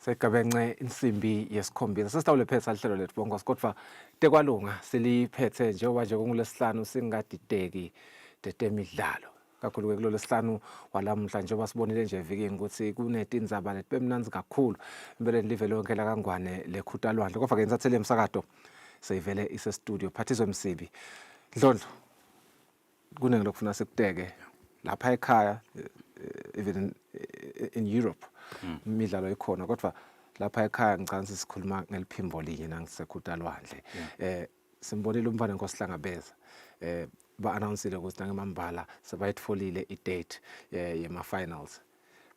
Sekabence insimbi yesikhombisa sesitawulephetha lihlelo lethu bonke kodwa tekwalunga siliphethe njengoba nje kungolesihlanu singadideki tetemidlalo kakhulu ke kulolesihlanu walamhla njengoba sibonile nje evikini ukuthi kunetindzaba letibemnanzi kakhulu impeleni live lonke la Kangwane lekhutalwandle kodwa ke insathele emsakato seyivele ise studio Phathiswe Msibi Ndlondlo kunenge lokufuna sikuteke lapha ekhaya even in Europe imidlalo ikhona kodwa lapha ekhaya ngicanga sikhuluma ngeliphimbo linye nangisekhutalwandle simbonile umfana nkosihlangabeza ba-announcile ukuthi nangemambala sebayitfolile i-date yema-finals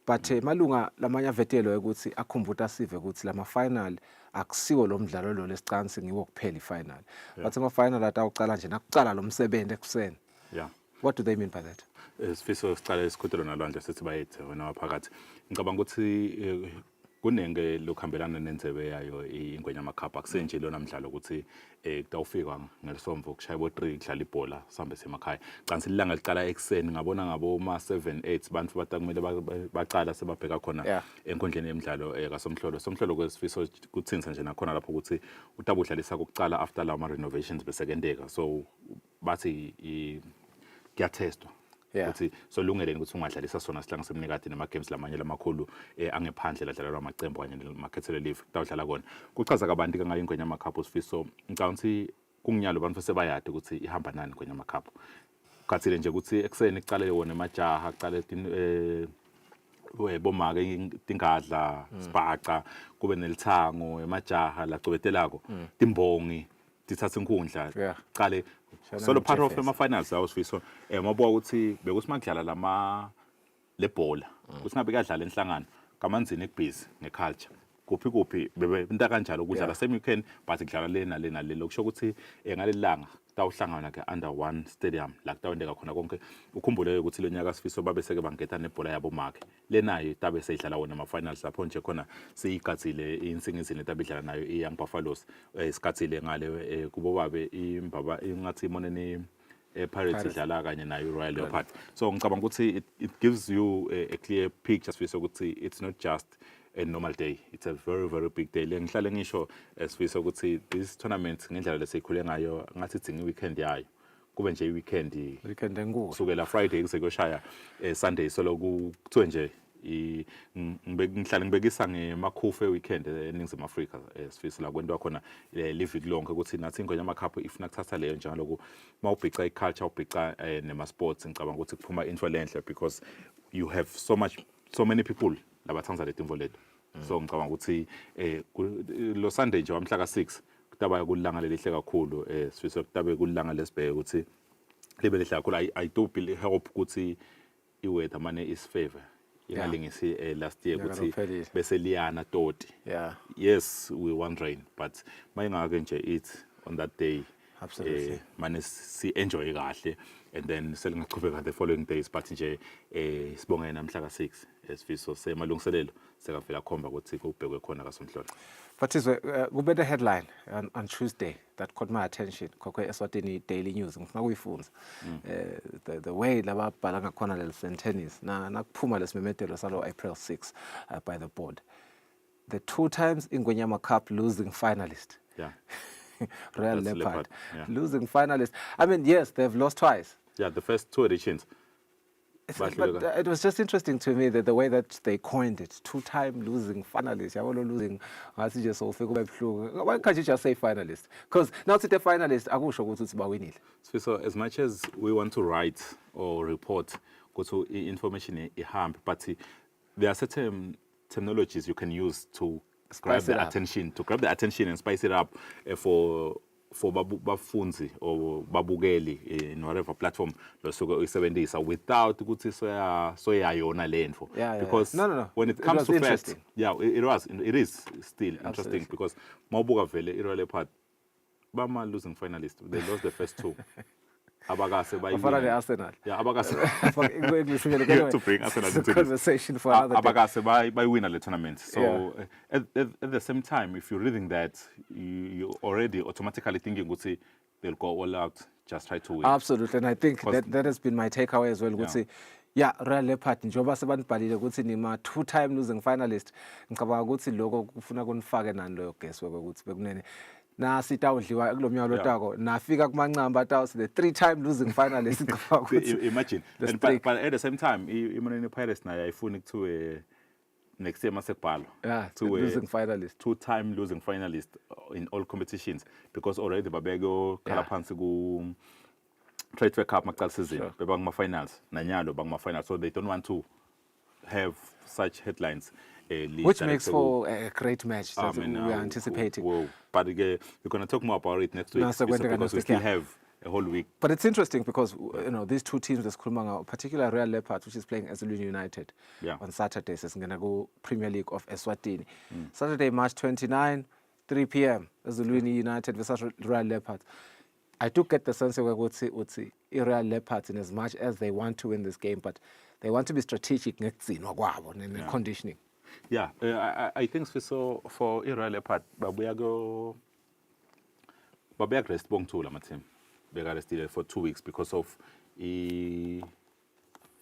but malunga lamanye avetelo ukuthi akhumbuta sive ukuthi lama-final akusiwo lo mdlalo lo lesicanga ngiwo kuphela i-final but ama-final atawucala nje nakucala lo msebenzi ekuseni. What do they mean by that? Sifiso siqala isikhuthelo nalwandle sithi bayethe wena waphakathi ngicabanga ukuthi kunenge lokuhambelana nenzebe yayo ingwenya amakhapha akusenje lona mdlalo ukuthi kutawufika ngelisomvu kushaya bo3 kudlala ibhola sihambe semakhaya cansi ilanga liqala ekseni ngabona ngabo ma 7-8 bantu batakumele baqala sebabheka khona enkundleni yemidlalo kasomhlolo kwesifiso kuthinsa nje nakhona lapho ukuthi utabudlalisa kokucala after la ma renovations besekendeka so bathi kuyatestwa ukuthi solungeleni ukuthi ungadlalisa sona sihlanga semnikade nama games lamanye lamakhulu angephandle ladlalwa amacembu kanye nemakhethelo leave kutawudlala kona kuchaza kabanti ngayo ingwenya amakhapu sifiso ngicabanga ukuthi kunginyalo abantu sebayade ukuthi ihamba nani ingwenya amakhapu kathile nje ukuthi ekseni kucale wona emajaha kucale bomake tingadla sibhaca kube nelithango emajaha lacobethelako timbongi tithatha inkundla qale solo part of ema-finals awo sifiso mabuka ukuthi bekusimakudlala lebhola ukuthi ngabe kuyadlala enhlangano kamanzini ekubhizi ngeculture kuphi bebenta kanjalo ukudlala same you can but kudlala lena lokusho ukuthi ngalelanga tawuhlangana ke under one stadium la kutawendeka khona konke ukhumbule ukuthi lo nyaka sifiso babeseke bangetha nebhola yabo makhe lenayo tabe seyidlala wona ama-finals lapho nje khona siyigatsile insingizini tabidlala nayo i-Young Buffaloes isikhathile ngale kubo babe imbaba ingathi imoneni Pirates idlala kanye nayo Royal Leopard so ngicabanga ukuthi it gives you a clear picture sifiso ukuthi it's not just a normal day, it's a very, very big day. Ngihlale ngisho sifiso ukuthi this tournament ngendlela leseyikhule ngayo ngathi idzinga weekend yayo kube nje weekend enkulu kusukela Friday kuze kuyoshaya Sunday so kuthiwe nje ngihlale ngibekisa ngemakhufu weekend eNingizimu Afrika sifiso la kwento khona liviki lonke ukuthi nathi ingwenya amakhapu ifuna kuthatha leyo njalo mawubhica iculture ubhica nema sports ngicabanga ukuthi kuphuma into lenhle because you have so many people labathanza letimvo leto so ngicabanga ukuthi lo Sunday nje wamhla ka6 kutaba kulilanga lelihle kakhulu sifiso kutabe kulilanga lesibheke ukuthi libe lihle kakhulu I do believe hope ukuthi iweather mane is favor ingalingisi last year ukuthi bese liyana toti yes we want rain but mayingake nje it on that day absolutely mane si enjoy kahle and then selingaqhubeka the following days but nje sibonge namhla ka6 sifiso semalungiselelo sekavela khomba ukuthi kubhekwe khona kasomhlolo Phathiswe kube the headline on Tuesday that caught my attention kokwe Eswatini Daily News ngifuna kuyifunza the way lababhala ngakhona le sentence nakuphuma lesimemetelo salo April 6 by the board the two times Ingwenyama Cup losing finalist Royal Leopard losing finalist I mean yes they've lost twice the first two editions but it was just interesting to me that the way that they coined it, two-time losing finalist. Losing, why can't you just say finalist? Because now it's a finalist, so as much as we want to write or report, go to information but there are certain terminologies you can use to grab Spice it the up. attention, and spice it up for bafunzi or babukeli in whatever platform losuke uyisebenzisa without ukuthi soyayona le info. Yeah. Because No. when it It comes was to facts, interesting. yeah, it is still interesting Absolutely. because mawubuka vele i-Royal Leopard bama losing finalist. They lost the first two. Abakase Bafana ne-Arsenal. Yeah, Abakase. You You have to bring Arsenal into this conversation for another day. Abakase by winner the tournament. So at the same time, if you're reading that, you already automatically thinking, would say they'll go all out, just try to win. Absolutely, and I think that has been my takeaway as well. Yeah, Royal Leopard njengoba sebanibhalile ukuthi nima two-time losing finalist. Ngicabanga ukuthi lokho kufuna kunifake nani loyo guesswork ukuthi bekunene. Na sitawudliwa kulomnyaka lotako nafika kumancamba atawusi the three-time losing finalist. Imagine. But at the same time, iMunene Pirates nayo ayifuni to next year masekubhalwa. Yeah, to losing finalist. Two-time losing finalist in all competitions because already babego khala phansi ku Trade Cup maqala season bebangma finals nanyalo bangma finals, so they don't want to have such headlines. Which makes for a great match that we are anticipating. But we're going to talk more about it next week because we still have a whole week. But it's interesting because these two teams, particularly Royal Leopards, which is playing Ezulwini United on Saturday, so it's going to go Premier League of Eswatini. Saturday, March 29, 3 p.m. Ezulwini United versus Royal Leopards. I do get the sense that we would see Royal Leopards in as much as they want to win this game, but they want to be strategic in conditioning. Yeah, I think for Royal Leopard, babuya rest bongthula my team. They got rested for 2 weeks because of a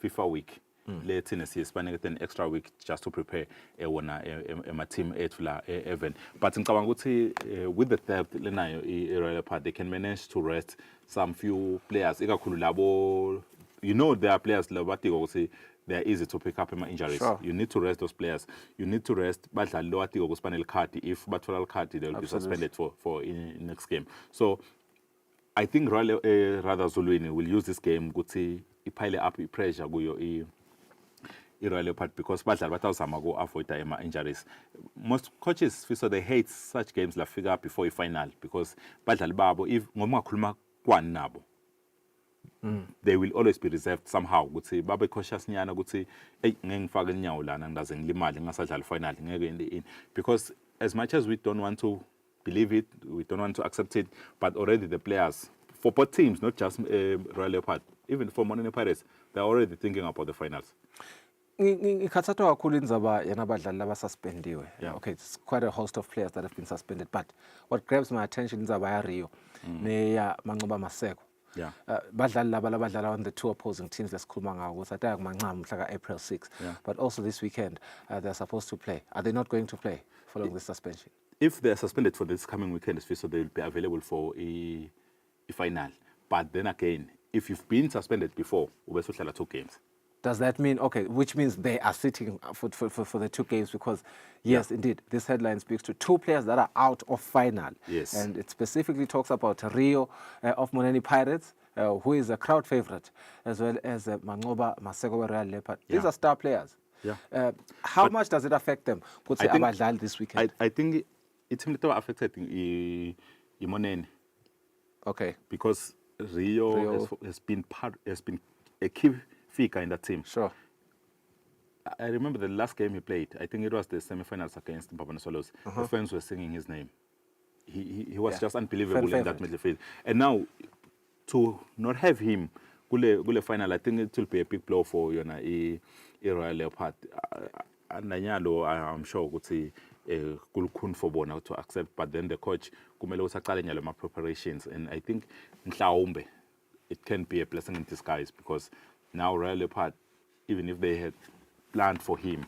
FIFA week. Late Tennessee spending an extra week just to prepare my team event. But in Kawanguti, with the third Royal Leopard, they can manage to rest some few players. You know there are players like they are easy to pick up injuries. Sure. You need to rest those players. You need to rest if Batwal Kati, they will be suspended for in next game. So I think rather Zulwini will use this game to pile up pressure Royal Leopard because badlali go avoid injuries. Most coaches so they hate such games like figure before a final because badlali babo if ngoma khuluma kwani nabo. They will always be reserved somehow. Ukuthi babe cautious nyana ukuthi ngeke ngifake inyawo lana ngidaze ngilimale ngingasadlala final ngeke in because as much as we don't want to believe it, we don't want to accept it, but already the players for both teams, not just Royal Leopard, even for Munene Pirates, they're already thinking about the finals. Ngikhathathwa kakhulu indzaba yanabadlali labasuspendiwe. Okay, it's quite a host of players that have been suspended, but what grabs my attention indzaba ya Rio neya Mancoba Maseko. Yeah. Badlali on the two opposing teams lesikhuluma ngawo ukuthi ataya kumancama mhla April 6. But also this weekend they're supposed to play. Are they not going to play following this suspension? If they're suspended for this coming weekend, so they'll be available for a final. But then again, if you've been suspended before, we'll 2 games. Does that mean, okay, which means they are sitting for the 2 games because, yes, indeed, this headline speaks to 2 players that are out of final. Yes. And it specifically talks about Rio of Munene Pirates, who is a crowd favorite, as well as Mancoba Maseko Royal Leopard. These are star players. Yeah. How much does it affect them? This weekend? I think it's affected Munene. Okay. Because Rio has been a key figure in that team. Sure. I remember the last game he played. I think it was the semi-finals against Mpabane Swallows. The fans were singing his name. He was just unbelievable in that midfield. And now, to not have him, Gule final, I think it will be a big blow for Royal Leopard. I'm sure kulukun for bona to accept, but then the coach kumele usaqale nyalo ma preparations, and I think mhlawumbe it can be a blessing in disguise because now Royal Leopard, even if they had planned for him,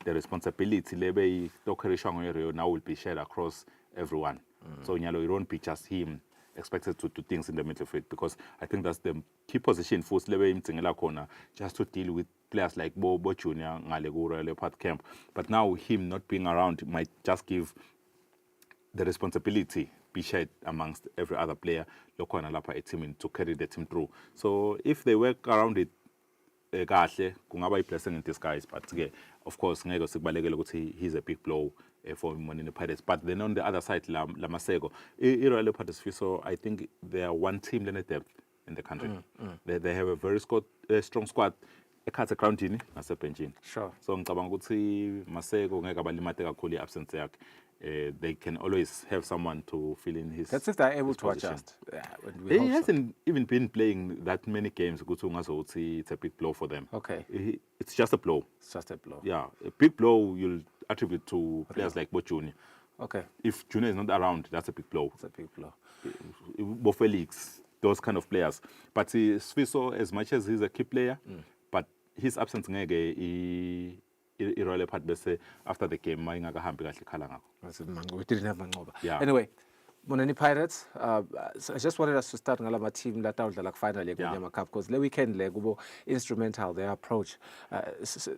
the responsibility now will be shared across everyone. So nyalo it won't be just him expected to do things in the midfield because I think that's the key position for Slebe just to deal with players like Bo Junior, Ngalego, Royal Leopard camp. But now him not being around might just give the responsibility be shared amongst every other player, Lokona Lapa a team to carry the team through. So if they work around it, kungaba a blessing in disguise. But of course, he's a big blow for Monini Pirates. But then on the other side, La Masego, Royal Leopards, so I think they are one team in the depth in the country. They have a very strong squad. Ekhathe groundini nasebenchini. Sure. So ngicabanga ukuthi Masego ngeke abalimate kakhulu absence yakhe. They can always have someone to fill in his. That's if they're able to position. adjust. Yeah, He hasn't even been playing that many games. It's a big blow for them. Okay. It's just a blow. It's just a blow. Yeah, a big blow you'll attribute to players like Bo Junior. Okay. If Junior is not around, that's a big blow. It's a big blow. Bo Felix, those kind of players. But Sfiso, as much as he's a key player, but his absence ngeke Royal Leopard bese after the game mayingakahambi kahle khala ngakho. We didn't have Mangoba. Yeah. Anyway, Moneni Pirates, so I just wanted us to start ngalama team that out like finally Gunyama Cup because the weekend go instrumental their approach.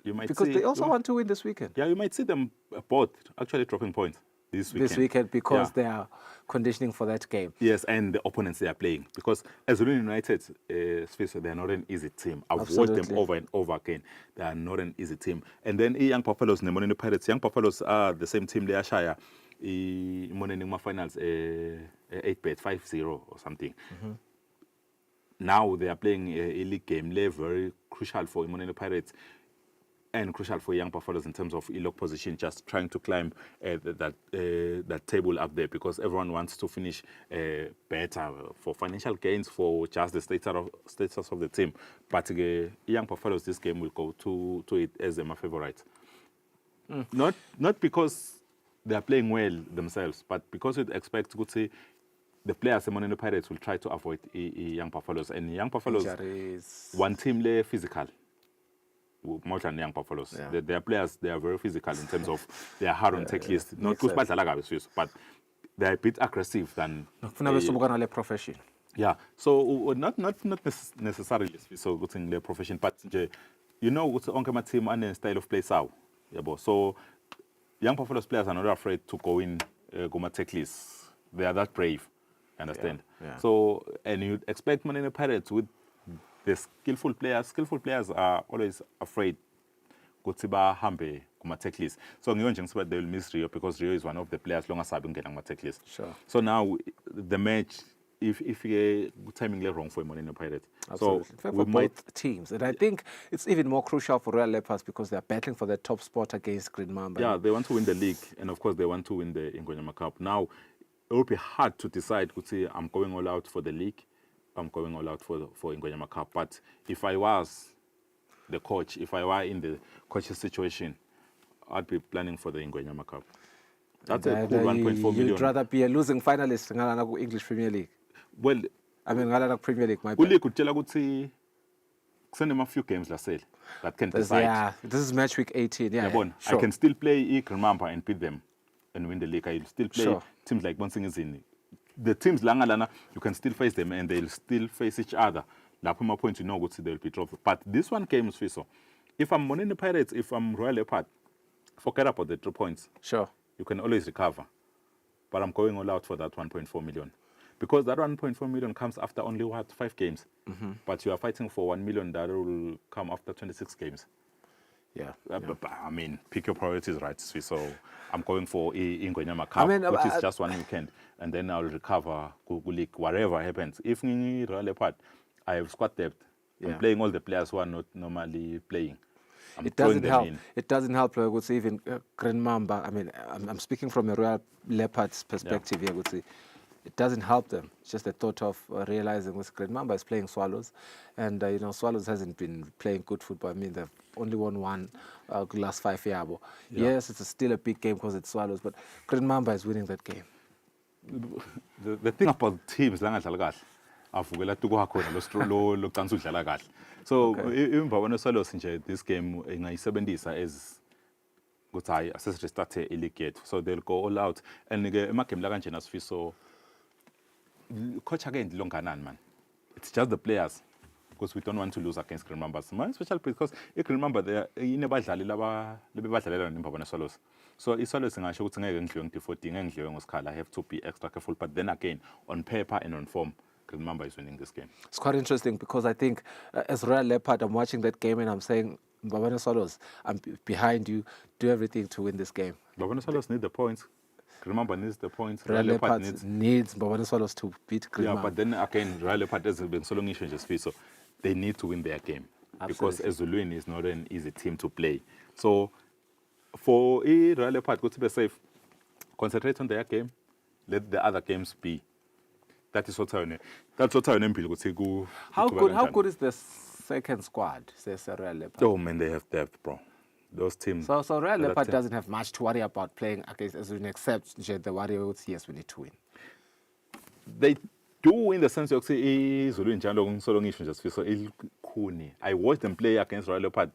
You might because see, they also want to win this weekend. Yeah, you might see them both actually dropping points this weekend. Because they are conditioning for that game. Yes, and the opponents they are playing. Because as Zulu United, they are not an easy team. I've watched them over and over again. They are not an easy team. And then Young Buffaloes, the Moneni Pirates, Young Buffaloes are the same team they are Shire. Moneni finals 8-bet 5-0 or something. Now they are playing a league game. They're very crucial for Moneni Pirates. And crucial for Young Buffaloes in terms of e-lock position, just trying to climb that table up there because everyone wants to finish better for financial gains, for just the status of the team. But Young Buffaloes, this game will go to it as my favorite. Not because they are playing well themselves, but because you'd expect to see the players, the Moneni Pirates, will try to avoid Young Buffaloes. And Young Buffaloes, one team, they're physical. More than Young Buffaloes. Yeah. Their players, they are very physical in terms of they are hard on tech list. Not because but they are a bit aggressive than profession. Yeah. So not necessarily so good in their profession, but you know what's on my team and the style of play so. So Young Buffaloes players are not afraid to go in go tech list. They are that brave. Understand? Yeah. So and you'd expect Moneni Pirates with the skillful players are always afraid ukuthi bahambe kuma tech list. So ngiyo nje they will miss Rio because Rio is one of the players long asabe ngena kuma tech list. Sure. So now the match if timing wrong for Moneni Pirates. Absolutely. So for both teams. And I think it's even more crucial for Royal Leopards because they are battling for the top spot against Green Mamba. Yeah, they want to win the league and of course they want to win the Ingonyama Cup. Now it will be hard to decide ukuthi I'm going all out for the league. I'm going all out for Ingonyama Cup. But if I was the coach, if I were in the coach's situation, I'd be planning for the Ingonyama Cup. That's a cool 1.4 million. You'd rather be a losing finalist in English Premier League? Well, I mean, Premier League, my bad. Could send them a few games that can decide. Yeah, this is match week 18. Yeah, sure. I can still play Grixxly and beat them and win the league. I'll still play teams like Bonsingizini. The teams Langa, you can still face them and they'll still face each other. That's my point, you know, they'll be dropped. But this one came so. If I'm Moneni Pirates, if I'm Royal Leopard, forget about the 3 points. Sure. You can always recover. But I'm going all out for that 1.4 million. Because that 1.4 million comes after only 5 games. But you are fighting for 1 million that will come after 26 games. Yeah. But, I mean, pick your priorities, right? So I'm going for Ingonyama Cup, which is just one weekend. And then I'll recover League, whatever happens. If in Royal Leopard, I have squad depth. I'm playing all the players who are not normally playing. It doesn't help. It doesn't help. I would say even Green Mamba. I mean, I'm speaking from a Royal Leopards perspective here. I would say it doesn't help them. It's just the thought of realizing with Green Mamba is playing Swallows, and you know Swallows hasn't been playing good football. I mean, they've only won one last 5 years. Yes, it's still a big game because it's Swallows, but Green Mamba is winning that game. The thing about teams, so emva kwana Swallows nje this game ingayisebenzisa as ukuthi hayi asesirestart e-league yethu, so they'll go all out. And ke emagame la kanjena sifiso coach again longanani man, it's just the players because we don't want to lose against Green Mamba, especially because Green Mamba they inebadlali lebebadlalela neMbabane Swallows. So iSwallows ngisho ukuthi ngeke ngidliwe nge-14 ngeke ngidliwe ngosikhala. I have to be extra careful, but then again on paper and on form Green Mamba is winning this game. It's quite interesting because I think as Royal Leopard I'm watching that game and I'm saying Mbabane Swallows, I'm behind you. Do everything to win this game. Mbabane Swallows need the points. Remember, needs the points. Royal Leopards needs Mbabane Swallows to beat Grimma. Yeah, but then again, Royal Leopards has been so long issue just so they need to win their game. Absolutely. Because Ezulwini is not an easy team to play. So for Royal Leopards, go to be safe. Concentrate on their game. Let the other games be. That is what I know. How good is the second squad? Says Royal Leopard. Oh man, they have depth, bro. Those teams. So Royal Leopard doesn't have much to worry about playing against Ezulwini, except the Warriors. Yes, we need to win. They do in the sense of say Ezulwini so long issue just so I watched them play against Royal Leopard.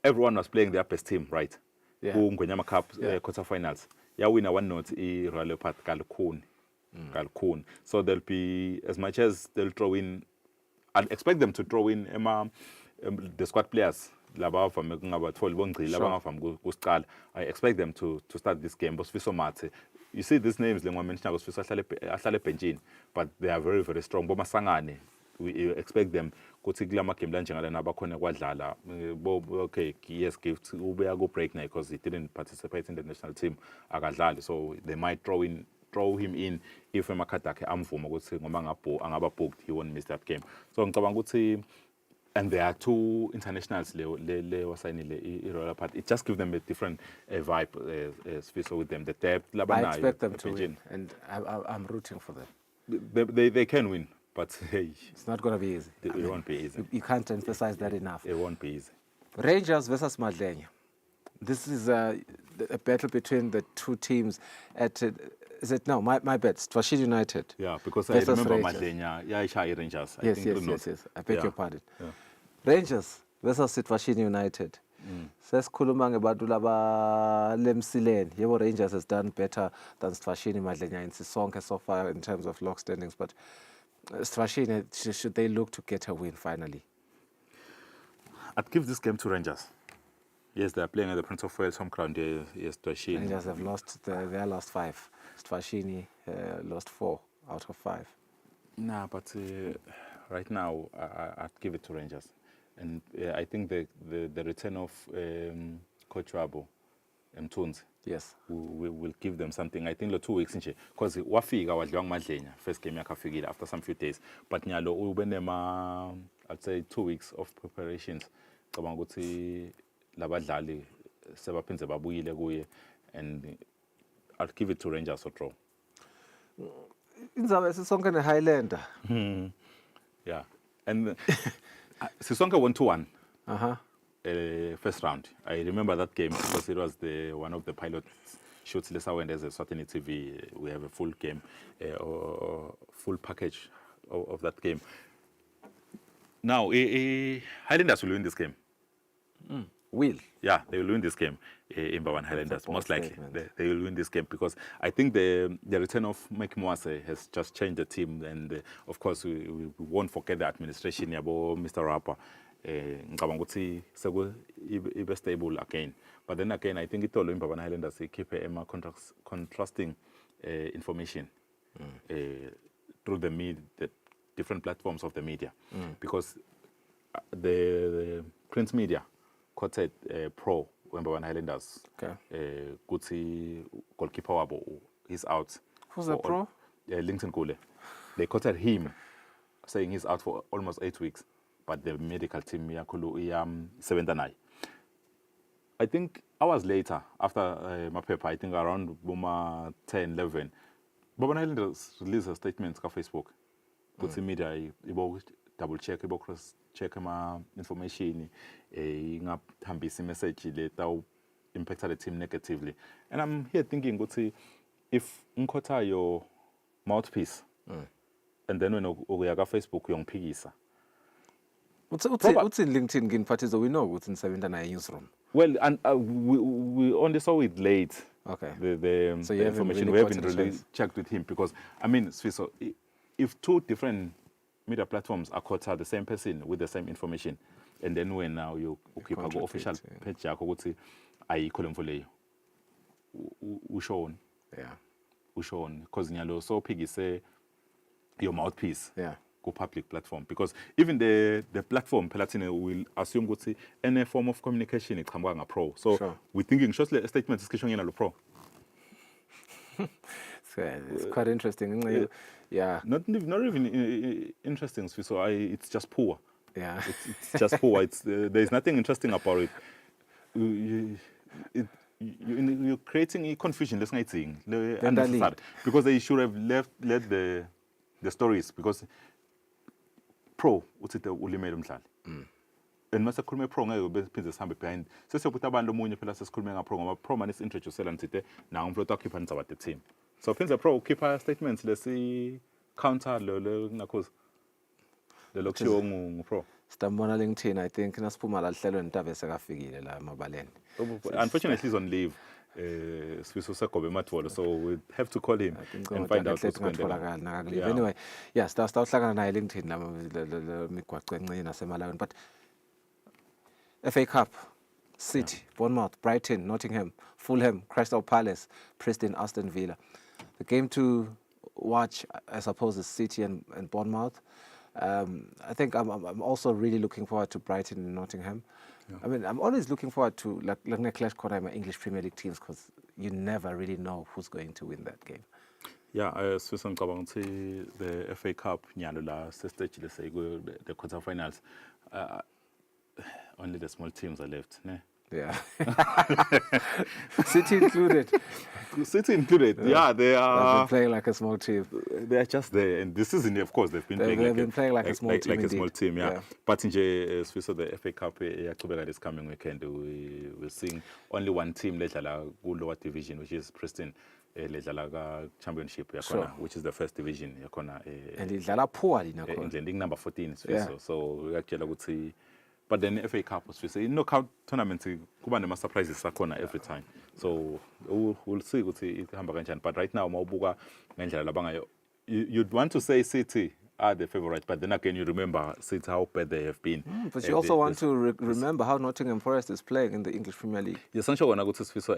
Everyone was playing their best team, right? Yeah. Ngwenyama Cup quarterfinals. Yeah, winner one note Royal Leopard Kalkun. So there'll be, as much as they'll throw in, I'd expect them to throw in the squad players. I expect them to start this game. You see these names, but they are very, very strong. We expect them okay, yes, give go break now because he didn't participate in the national team. So they might throw him in if Makatake amvuma ukuthi ngoba angaba booked, he won't miss that game. So ngicabanga ukuthi, and there are two internationals le wasayinile Royal Leopard. It just gives them a different vibe so with them. The depth I expect them to win, and I'm rooting for them. They can win, but hey, it's not going to be easy. It won't be easy. You can't emphasize that enough. It won't be easy. Rangers versus Madlenya. This is a battle between the two teams at is it no? My bad. Twashid United. Yeah, because I remember Madlenya. Yeah, Rangers. Yes. I beg your pardon. Yeah. Rangers versus Twashid United. Sesikhuluma ngebantu laba lemsileni. Yebo, Rangers has done better than Twashini Madlenya in Sisonke so far in terms of log standings, but Twashini, should they look to get a win finally? I'd give this game to Rangers. Yes, they are playing at the Prince of Wales home ground. Yes, Twashini. Rangers have lost their last 5. Twashini lost 4 out of 5. Nah, but right now I'd give it to Rangers, and I think the return of Coach Rabo Mtunzi, yes, will give them something. I think 2 weeks nje because wafika wadliwa Madlenya first game yakafikile after some few days, but nyalo ube nema I'd say 2 weeks of preparations. Cabanga ukuthi labadlali sebaphinze babuyile kuye, and I'll give it to Rangers or draw. Inzabe Sisonke ne Highlander. Yeah, and Sisonke won 2-1. First round. I remember that game because it was one of the pilot shoots. Lesa went as a Swatini TV. We have a full game, or full package of that game. Now, Highlanders will win this game. Will? Yeah, they will win this game. Imbawan Highlanders, most likely. They will win this game because I think the return of Mike Mwase has just changed the team. And of course, we won't forget the administration about Mr. Rapper. Ngicabanga ukuthi ibe stable again. But then again, I think itolo Imbawan Highlanders keep contrasting information through the different platforms of the media. Because the print media quoted pro Imbawan Highlanders. Kuti goalkeeper wabo he's out. Who's the pro? Linton Kule. They quoted him saying he's out for almost 8 weeks. But the medical team yakulu 7 I think hours later, after my paper, I think around 10, 11, Imbawan Highlanders released a statement on Facebook. Puts in media, double check, cross check information, ngahambisa message that impact the team negatively. And I'm here thinking, if unkotha your mouthpiece, and then when uyaga Facebook uyongphikisa. What's in LinkedIn Ginpatizo? We know what's in 79 newsroom. Well, and we only saw it late. Okay. So the information we haven't really checked with him because I mean, so if 2 different media platforms are quoted the same person with the same information, and then when now you keep a official page, I call him for you. Yeah. Because nyalo so piggy say your mouthpiece. Yeah. public platform, because even the platform Palatine will assume ukuthi any form of communication iqhamuka nga-pro. So Sure. we're thinking shortly a statement isikishwe ngena lo pro. It's quite interesting. Yeah. Not even interesting, so it's just poor. Yeah. It's just poor. There's nothing interesting about it. You're creating a confusion. That's not thing. Unnecessary. Because they should have let the stories, because pro uthi ulimele umdlali. And mase khulume pro ngeke bephinde sihambe behind. Sesiyobuthi abantu omunye phela sesikhulume nga pro ngoba pro man is introducela ntsite na umflota keeper ntsaba the team. So phinde pro keeper statements lesi counter lo ngakhoza. Le lokho ngu pro. Sitambona LinkedIn, I think nasiphuma la hlelo ntabe sekafikile la emabaleni. Unfortunately he's on leave. Sifiso Sakobe Matwolo, so we have to call him and find out what's going on. Yeah. Anyway, yeah, sitawuhlangana naye LinkedIn la migwaqo encane nasemalaweni. But FA Cup, City, Bournemouth, Brighton, Nottingham, Fulham, Crystal Palace, Preston, Aston Villa. The game to watch, I suppose, is City and Bournemouth. I think I'm also really looking forward to Brighton and Nottingham. Yeah. I mean, I'm always looking forward to like clash corner my English Premier League teams, because you never really know who's going to win that game. Yeah, Swiss and the FA Cup, Nyalula, stage, let's say, the quarterfinals. Only the small teams are left. Ne? Yeah. City included. City included. Yeah, they are. They've been playing like a small team. They are just there, and this season, of course, they've been playing like a small team. Like a small team, yeah. But in the FA Cup, this coming weekend, we're seeing only one team later, lower division, which is Preston. Championship, sure. Which is the first division. And it's poorly now. Number 14. Yeah. So we actually would see. But then FA Cup was say knockout tournament kuba nema surprises sakhona every time. So we'll see ukuthi ihamba kanjani. But right now mawubuka ngendlela labangayo, you'd want to say City are the favorite, but then again you remember City how bad they have been. But you also want to remember how Nottingham Forest is playing in the English Premier League. Yes, I'm sure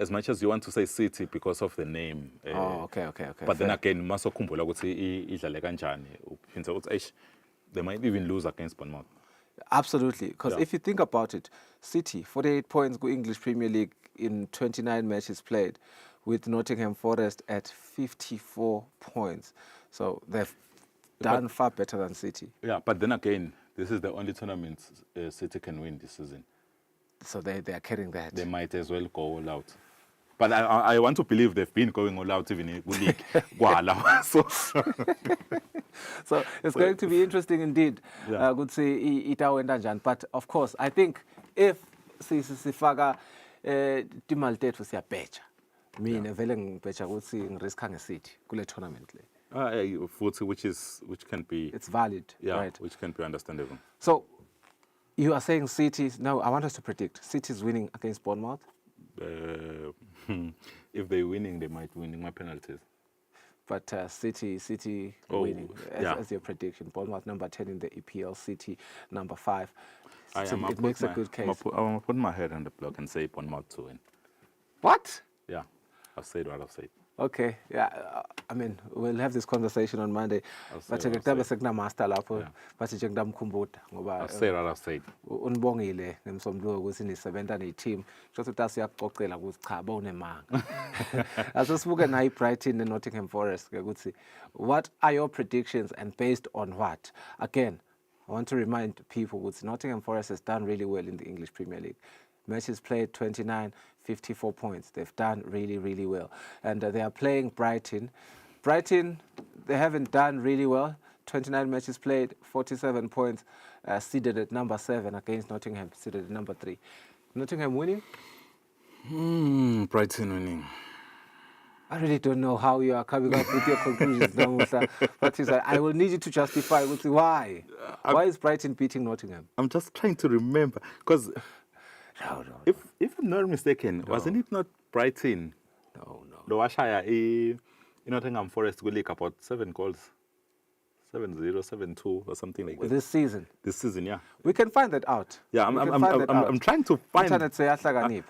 as much as you want to say City because of the name. Okay. But then again maso khumbula ukuthi idlale kanjani. They might even lose against Bournemouth. Absolutely, because if you think about it, City, 48 points go English Premier League in 29 matches played, with Nottingham Forest at 54 points. So they've done far better than City. Yeah, but then again, this is the only tournament City can win this season. So they are carrying that. They might as well go all out. But I want to believe they've been going all out even in the league. So it's going to be interesting indeed. Good see but of course, I think if sifaka timali tethu siyabheja, mina vele ngibheja ukuthi ngiriska ngeCity kule tournament le. Which can be, it's valid, right? Which can be understandable. So you are saying City. Now I want us to predict City is winning against Bournemouth. If they're winning, they might win my penalties. But City winning as your prediction. Bournemouth number 10 in the EPL, City number 5. It makes a good case. I'm going to put my head on the block and say Bournemouth to win. What? Yeah, I've said what I've said. Okay, yeah. I mean, we'll have this conversation on Monday. But ngikutabe sekunamaster lapho. But ngidamkhumbuda ngoba I've said what I've said. Unibongile ngemsombuluko ukuthi nisebenza ne-team. Just ukuthi asiyakuxoxela ukuthi cha bawunemanga. Asesibuke nayi Brighton and Nottingham Forest ukuthi what are your predictions and based on what? Again, I want to remind people that Nottingham Forest has done really well in the English Premier League. Matches played 29, 54 points. They've done really, really well. And they are playing Brighton. Brighton, they haven't done really well. 29 matches played, 47 points, seeded at number 7 against Nottingham, seeded at number 3. Nottingham winning? Brighton winning. I really don't know how you are coming up with your conclusions now, Musa. But I will need you to justify why. Why is Brighton beating Nottingham? I'm just trying to remember. Because if I'm not mistaken, wasn't it not Brighton? No. Loashaya, Nottingham Forest will leak about 7 goals. 7-0, 7-2 or something like that. This season? This season, yeah. We can find that out. Yeah, I'm trying to find...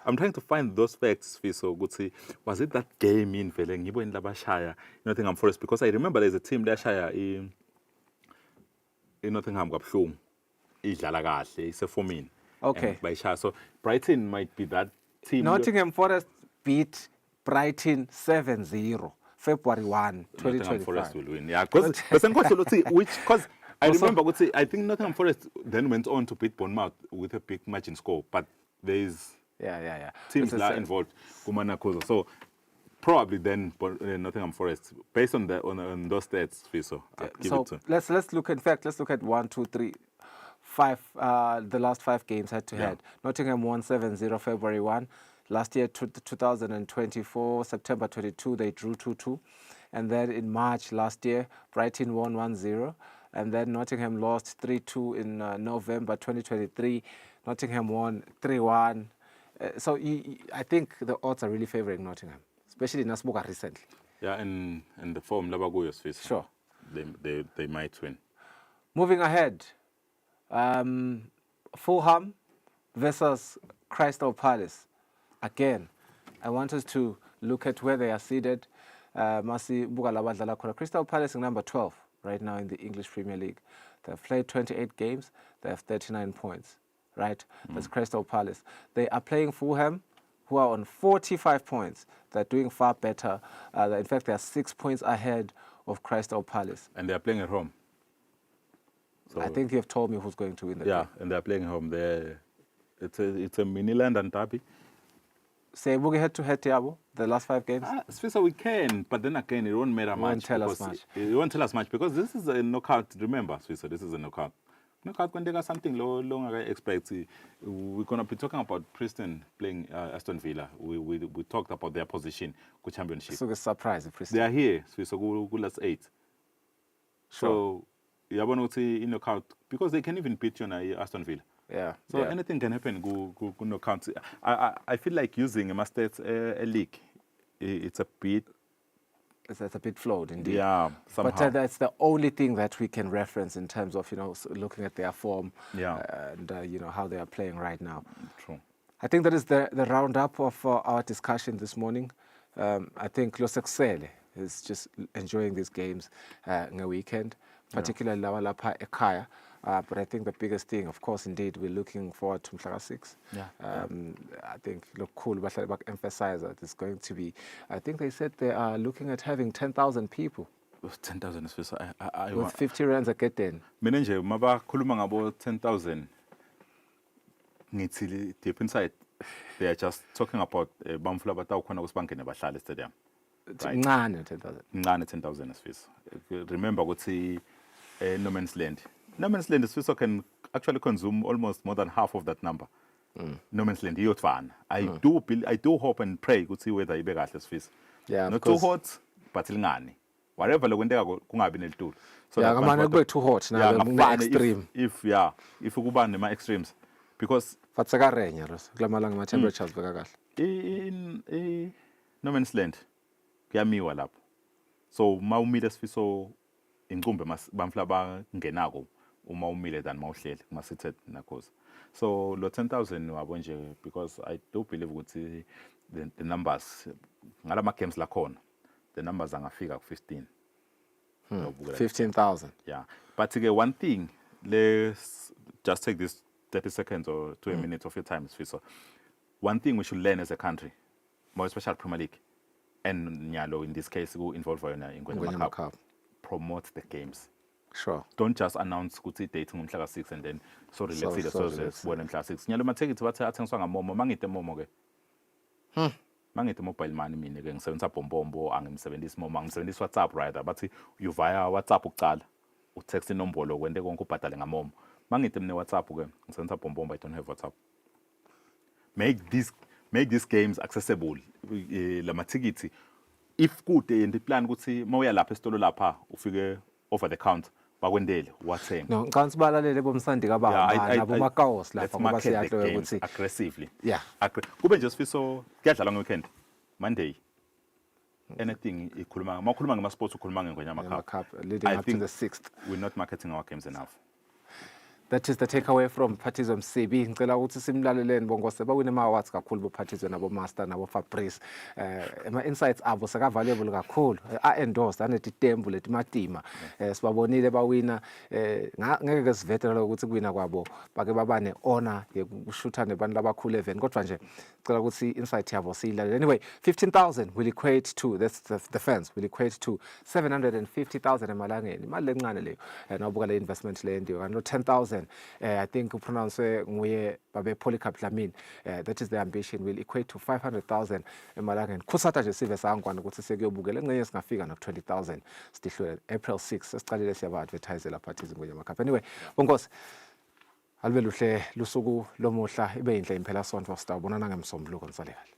I'm trying to find those facts, so good see. Was it that game in Veleng, Yibo in Labashaya, Nottingham Forest? Because I remember there's a team there, iNottingham kabuhlungu idlala kahle isefomini. Okay. Bayishaya. So Brighton might be that team. Nottingham Forest beat Brighton 7-0. February 1, Nottingham 2025. Forest will win. Yeah, because I remember I think Nottingham Forest then went on to beat Bournemouth with a big margin score, but there is teams that are involved. So probably then Nottingham Forest, based on those stats, Fiso. So let's look. In fact, let's look at 1, 2, 3, 5. The last 5 games head to head. Nottingham won 7-0 February 1. Last year, 2024, September 22, they drew 2-2. And then in March last year, Brighton won 1-0. And then Nottingham lost 3-2 in November 2023. Nottingham won 3-1. So I think the odds are really favoring Nottingham, especially Nasbuga recently. Yeah, and the form Labagoyos face. Sure. They might win. Moving ahead, Fulham versus Crystal Palace. Again, I want us to look at where they are seated. Crystal Palace is number 12 right now in the English Premier League. They've played 28 games. They have 39 points, right? That's Crystal Palace. They are playing Fulham, who are on 45 points. They're doing far better. In fact, they are 6 points ahead of Crystal Palace. And they are playing at home. So I think you've told me who's going to win the game. And they're playing at home. It's a mini London derby. Say we head to head, Tiago, the last 5 games? So we can, but then again, it won't matter much. Won't tell us much. It won't tell us much because this is a knockout. Remember, Swissa, this is a knockout. Knockout when they got something long I expect. We're going to be talking about Preston playing Aston Villa. We talked about their position with championship. So it's a surprise, Preston. They are here, Swissa, go last 8. Sure. So you want to see in knockout because they can even beat you on Aston Villa. Yeah. So anything can happen. Go knockout. I feel like using a a league. It's a bit. It's a bit flawed indeed. Yeah, somehow. But that's the only thing that we can reference in terms of looking at their form. And how they are playing right now. True. I think that is the roundup of our discussion this morning. I think Kusile is just enjoying these games in a weekend, particularly Lawalapa Ekaya. But I think the biggest thing, of course, indeed, we're looking forward to Mhlaka 6. I think cool, but emphasize that it's going to be. I think they said they are looking at having 10,000 people. 10,000 is with 50 rands a get in. Mina nje mabakhuluma ngabo 10,000 ngithi deep inside they are just talking about bamfula batawukhona kusibangene bahlala stadium. Ncane 10,000. Ncane 10,000 isifisa. Remember ukuthi no man's land. No man's land isifisa can actually consume almost more than half of that number. No man's land iyotfana. I do hope and pray ukuthi whether ibe kahle isifisa. Yeah, not too hot but lingani. Whatever lokwenteka kungabi nelitulo. So ngamane kube too hot na extreme. If ukuba nema extremes because fatseka renya kulamalanga ama temperatures veka kahle. In no man's land kuyamiwa lapho. So mawumile sifiso incumbe bamfla bangenako uma umile than mawuhlele kuma seated nakhoza. So lo 10,000 wabo nje because I do believe ukuthi the numbers ngalama games la khona the numbers angafika ku 15. 15,000. Yeah. But again, one thing, let's just take this 30 seconds or 2 minutes of your time, Sfiso. One thing we should learn as a country, more especially Premier League, and Nyalo in this case, go involved in Ngonyama Cup, promote the games. Sure. Don't just announce kuti date ngomhla 6 and then sorry let's see the sources bona mhla 6. Nyalo mathikithi bathi athengiswa ngamomo, mangite momo ke. Mangite mobile money mina ke ngisebenzisa bombombo angimsebenzisi momo ngisebenzisa WhatsApp rather bathi you via WhatsApp ukuqala utext inombolo kwente konke ubhadale ngamomo. Mangite mne WhatsApp ke ngisebenzisa bombombo I don't have WhatsApp. Make these games accessible. La mathikithi if kude and plan ukuthi mawuya lapha esitolo lapha ufike over the counter bakwendele wathenga. No, ngicela sibalalele bomsandi kababa nabo makawos lapha ngoba siyahlwe ukuthi aggressively. Yeah. Kube nje sifiso kuyadlala weekend Monday. Anything ikhuluma makhuluma ngama sports ukhuluma ngengonyama cup. Leading up to the 6th. We're not marketing our games enough. That is the takeaway from Phatizwe Msibi. Ngicela ukuthi simlaleleni bongose bawine ama-awards kakhulu boPhatizwe nabo-Master nabo-Fabrice. Ama-insights abo seka-valuable kakhulu. A-endorse anetembu letimatima. Sibabonile bawina. Ngeke sivetele ukuthi kuwina kwabo bake babane honor yokushutha nebantu labakhulu event. Kodwa nje ngicela ukuthi insight yabo siyilalele. Anyway, 15,000 will equate to, that's the fence, will equate to 750,000 emalangeni. Imali lencane leyo. Nawubuka le investment le ndiyo. And 10,000, I think upronounce nguye babe Polycarp Dlamini. That is the ambition, will equate to 500,000 emalangeni. Kusata nje sive sangwana ukuthi sekuyobukela ngeke singafika no 20,000. Stihlwe April 6 sesicalile siyaba advertise la Phatizwe ngoye makapha. Anyway, bonkosi alube luhle lusuku lomuhla ibe yinhle impela sonto sitawubonana ngemsombuluko nisalekahle.